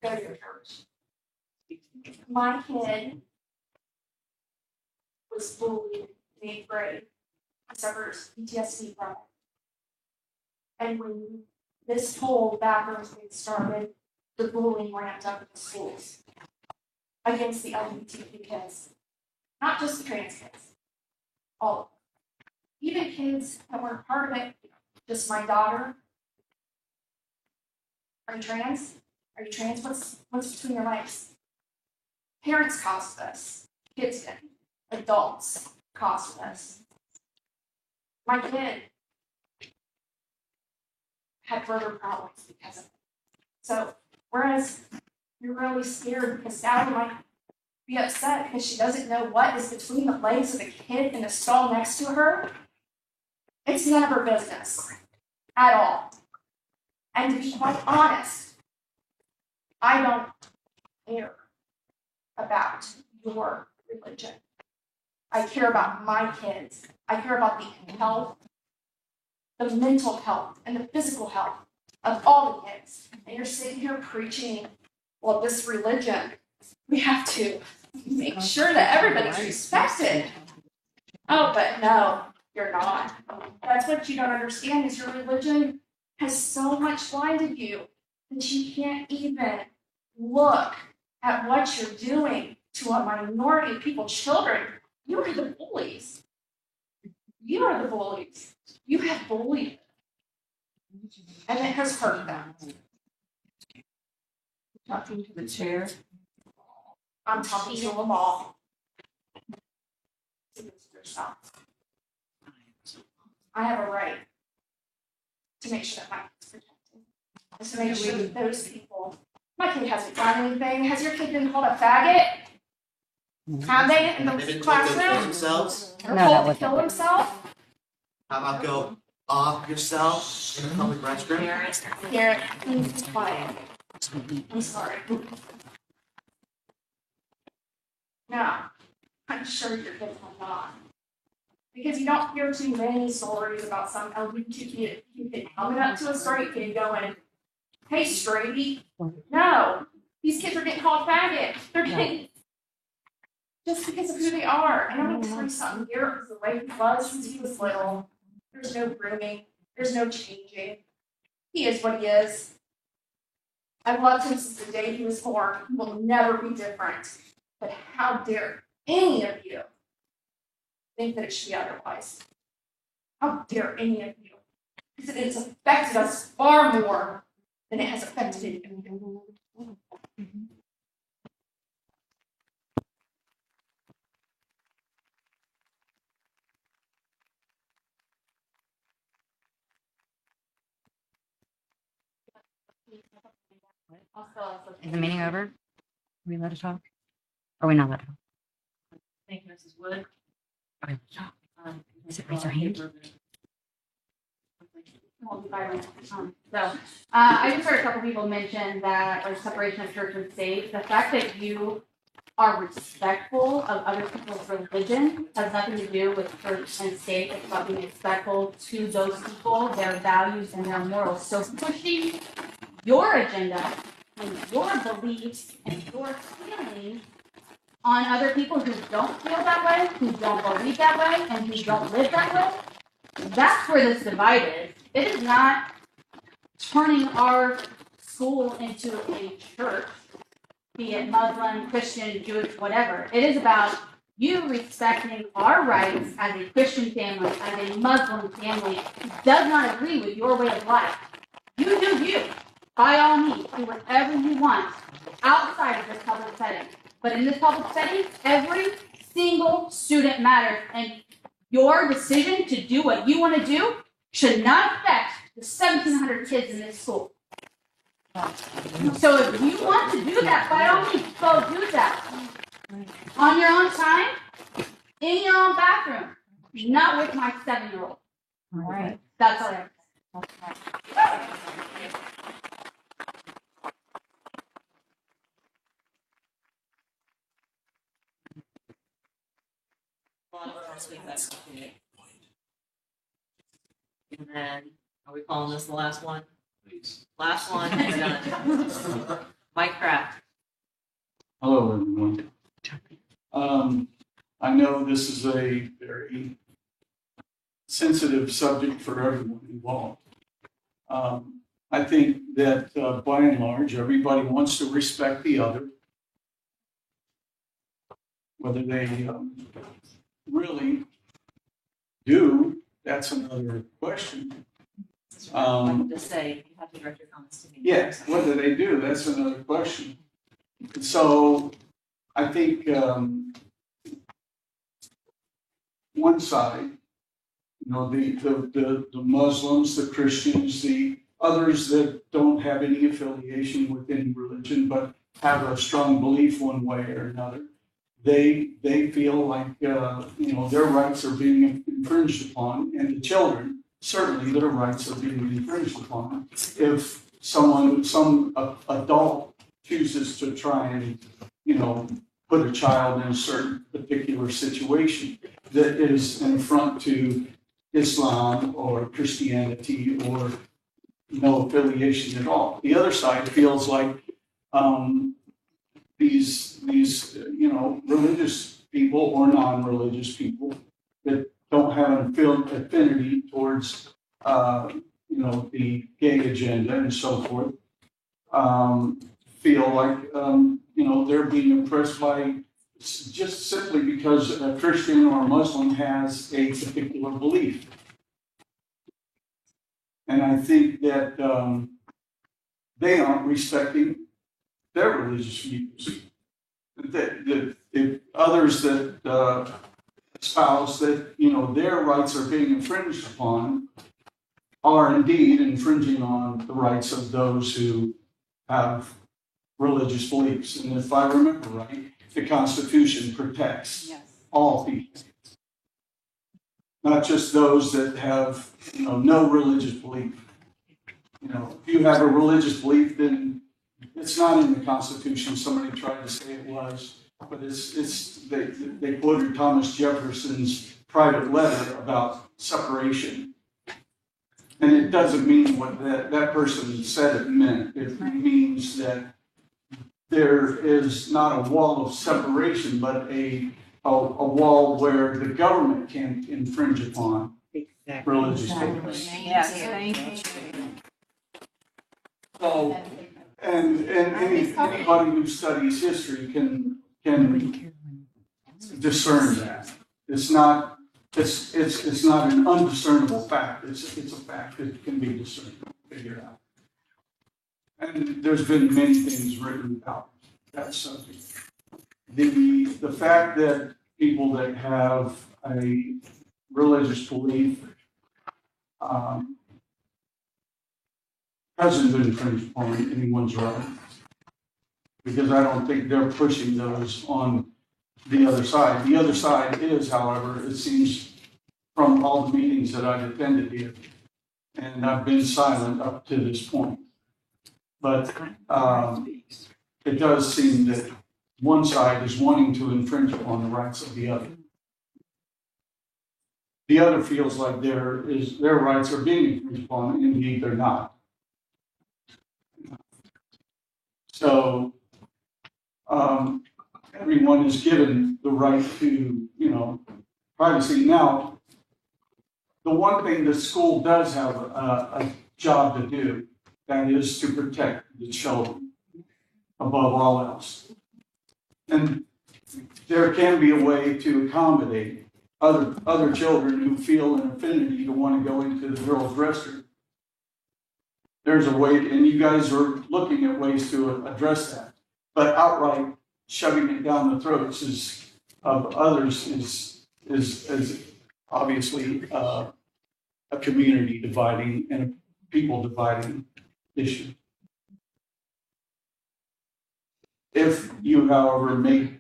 Go to your church. My kid was bullied in 8th grade. He suffers PTSD from it. And when this whole background thing started, the bullying ramped up in the schools against the LGBTQ kids, not just the trans kids, all of them. Even kids that weren't part of it, just my daughter. Are you trans? Are you trans? What's between your legs? Parents caused this. Kids did. Adults caused this. My kid had further problems because of it. So, whereas you're really scared because Sally might be upset because she doesn't know what is between the legs of the kid in the stall next to her, it's none of her business at all. And to be quite honest, I don't care about your religion. I care about my kids. I care about the health, the mental health, and the physical health of all the kids. And you're sitting here preaching, well, this religion, we have to make sure that everybody's respected. Oh, but no, you're not. That's what you don't understand is your religion has so much blinded you that you can't even look at what you're doing to a minority of people, children. You are the bullies. You are the bullies. You have bullied them. And it has hurt them. Talking to the chair. I'm talking to them all. I have a right to make sure that my kid's protected. And to make sure that those people, my kid hasn't done anything. Has your kid been called a faggot? Have they in the classroom? Themselves? Or told to kill himself? How about go off yourself in a public restroom? Garrett, please be quiet. I'm sorry. No, I'm sure your kids will not. Because you don't hear too many stories about some LGBTQ kid coming up to a straight kid going, hey, straighty. No, these kids are getting called faggot. They're getting, just because of who they are. And I'm going to tell you something. Garrett was the way he was since he was little. There's no grooming. There's no changing. He is what he is. I've loved him since the day he was born. He will never be different. But how dare any of you think that it should be otherwise? How dare any of you? Because it has affected us far more than it has affected any of you. Is the meeting over? Are we allowed to talk? Are we not allowed to talk? Thank you, Mrs. Wood. Are we allowed to talk? Is it raise your hand? I just heard a couple people mention that, like, separation of church and state. The fact that you are respectful of other people's religion has nothing to do with church and state. It's about being respectful to those people, their values, and their morals. So pushing your agenda when your beliefs and your feelings on other people who don't feel that way, who don't believe that way, and who don't live that way. That's where this divide is. It is not turning our school into a church, be it Muslim, Christian, Jewish, whatever. It is about you respecting our rights as a Christian family, as a Muslim family who does not agree with your way of life. You do you. By all means, do whatever you want outside of this public setting. But in this public setting, every single student matters, and your decision to do what you want to do should not affect the 1,700 kids in this school. So if you want to do that, by all means, go do that. On your own time, in your own bathroom, not with my 7-year-old. All right. That's all I have to say. And then, are we calling this the last one? Please. Last one, we're done. Mike Kraft. Hello, everyone. I know this is a very sensitive subject for everyone involved. I think that by and large, everybody wants to respect the other. Whether they really do, that's another question. To say, you have to direct your comments to me. Yes, whether they do, that's another question. So I think one side, you know, the Muslims, the Christians, the others that don't have any affiliation with any religion but have a strong belief one way or another, they feel like you know, their rights are being infringed upon, and the children, certainly their rights are being infringed upon if some adult chooses to try and, you know, put a child in a certain particular situation that is an affront to Islam or Christianity or no affiliation at all. The other side feels like these you know, religious people or non-religious people that don't have an affinity towards you know, the gay agenda and so forth, feel like you know, they're being oppressed by just simply because a Christian or a Muslim has a particular belief. And I think that they aren't respecting their religious views. The others that espouse that, you know, their rights are being infringed upon are indeed infringing on the rights of those who have religious beliefs. And if I remember right, the Constitution protects all people, not just those that have, you know, no religious belief. You know, if you have a religious belief, then it's not in the Constitution. Somebody tried to say it was, but they quoted Thomas Jefferson's private letter about separation. And it doesn't mean what that person said it meant. It means that there is not a wall of separation, but a wall where the government can infringe upon religious beliefs. Yes, thank you. So, and anybody who studies history can discern that. It's not an undiscernible fact. It's a fact that can be discerned, figured out. And there's been many things written about that subject. The fact that people that have a religious belief hasn't been infringed upon anyone's right, because I don't think they're pushing those on the other side. The other side is, however, it seems from all the meetings that I've attended here, and I've been silent up to this point, but it does seem that one side is wanting to infringe upon the rights of the other. The other feels like their rights are being infringed upon, and indeed they're not. So, everyone is given the right to, privacy. Now, the one thing the school does have a job to do, that is to protect the children above all else. And there can be a way to accommodate other children who feel an affinity to want to go into the girls' restroom. There's a way, and you guys are looking at ways to address that. But outright shoving it down the throats of others is obviously a community dividing and a people dividing issue. If you, however, make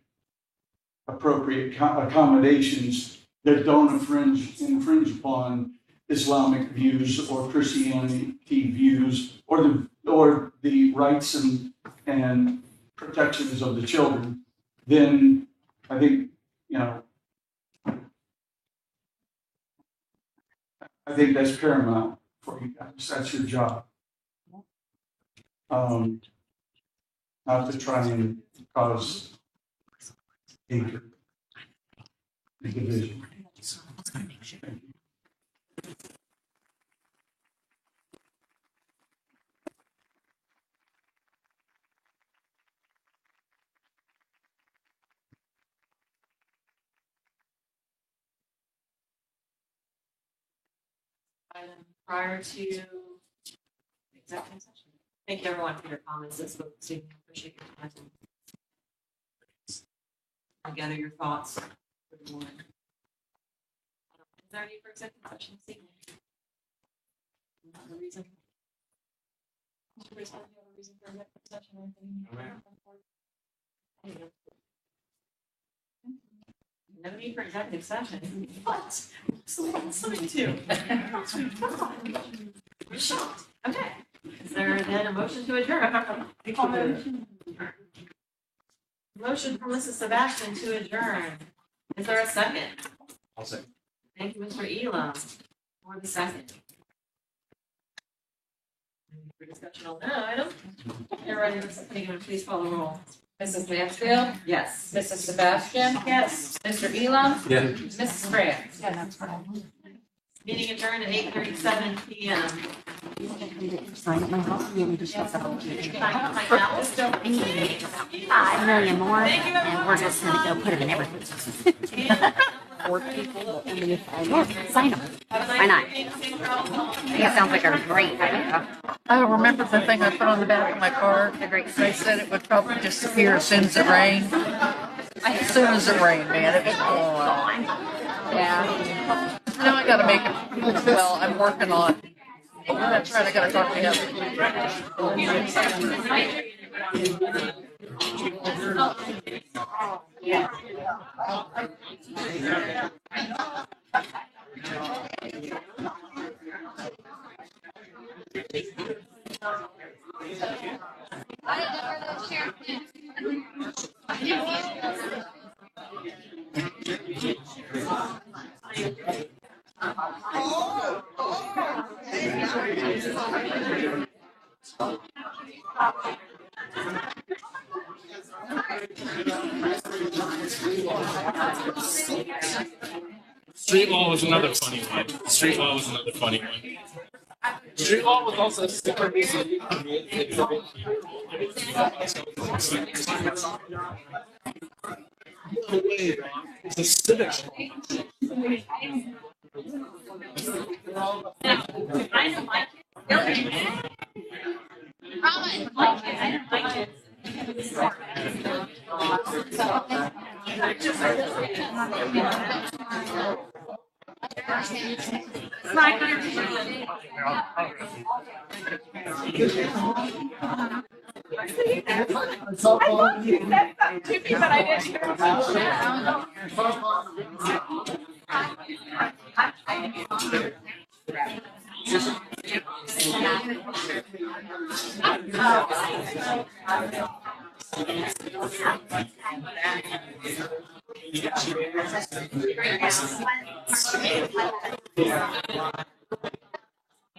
appropriate accommodations that don't infringe upon Islamic views or Christianity views or the rights and protections of the children, then I think, I think that's paramount for you guys. That's your job. Not to try and cause hatred and division. Prior to executive session. Thank you everyone for your comments this evening. Appreciate your time. I'll gather your thoughts for the morning. Is there any for executive session this evening? Not a reason. Mr. Bruce, do you have a reason for executive session or anything? No need for executive session. What? Something too. You're shocked. Okay. Is there then a motion to adjourn? Motion from Mrs. Sebastian to adjourn. Is there a second? I'll second. Thank you, Mr. Elam, for the second. Any for discussion on that item? You're ready to take it, please follow the roll. Mrs. Mansfield? Yes. Mrs. Sebastian? Yes. Mr. Elam? Yes. Mrs. France? Yeah, that's right. Meeting adjourned at 8:37 p.m. Sign at my house, you want me to shut up? I need 5 million more, and we're just gonna go put them in everything. 4 people, and then sign them. Why not? I think it sounds like a great idea. I remember the thing I put on the back of my car. They said it would probably disappear as soon as it rained. As soon as it rained, man, it was gone. Yeah. Now I gotta make it. Well, I'm working on it. That's right, I gotta talk to him. Yeah. Street Law was another funny one. Street Law was another funny one. Street Law was also super easy. It's a civic law.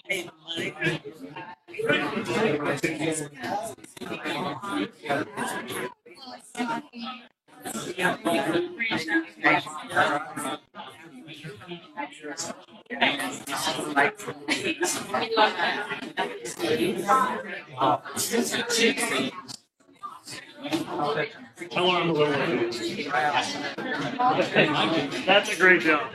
Hey, That's a great job.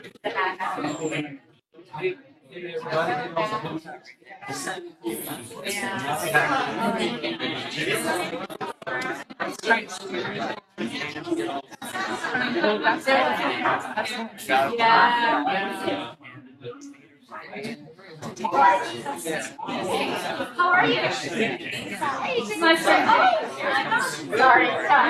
How are you? Hey, my friend. Oh, sorry.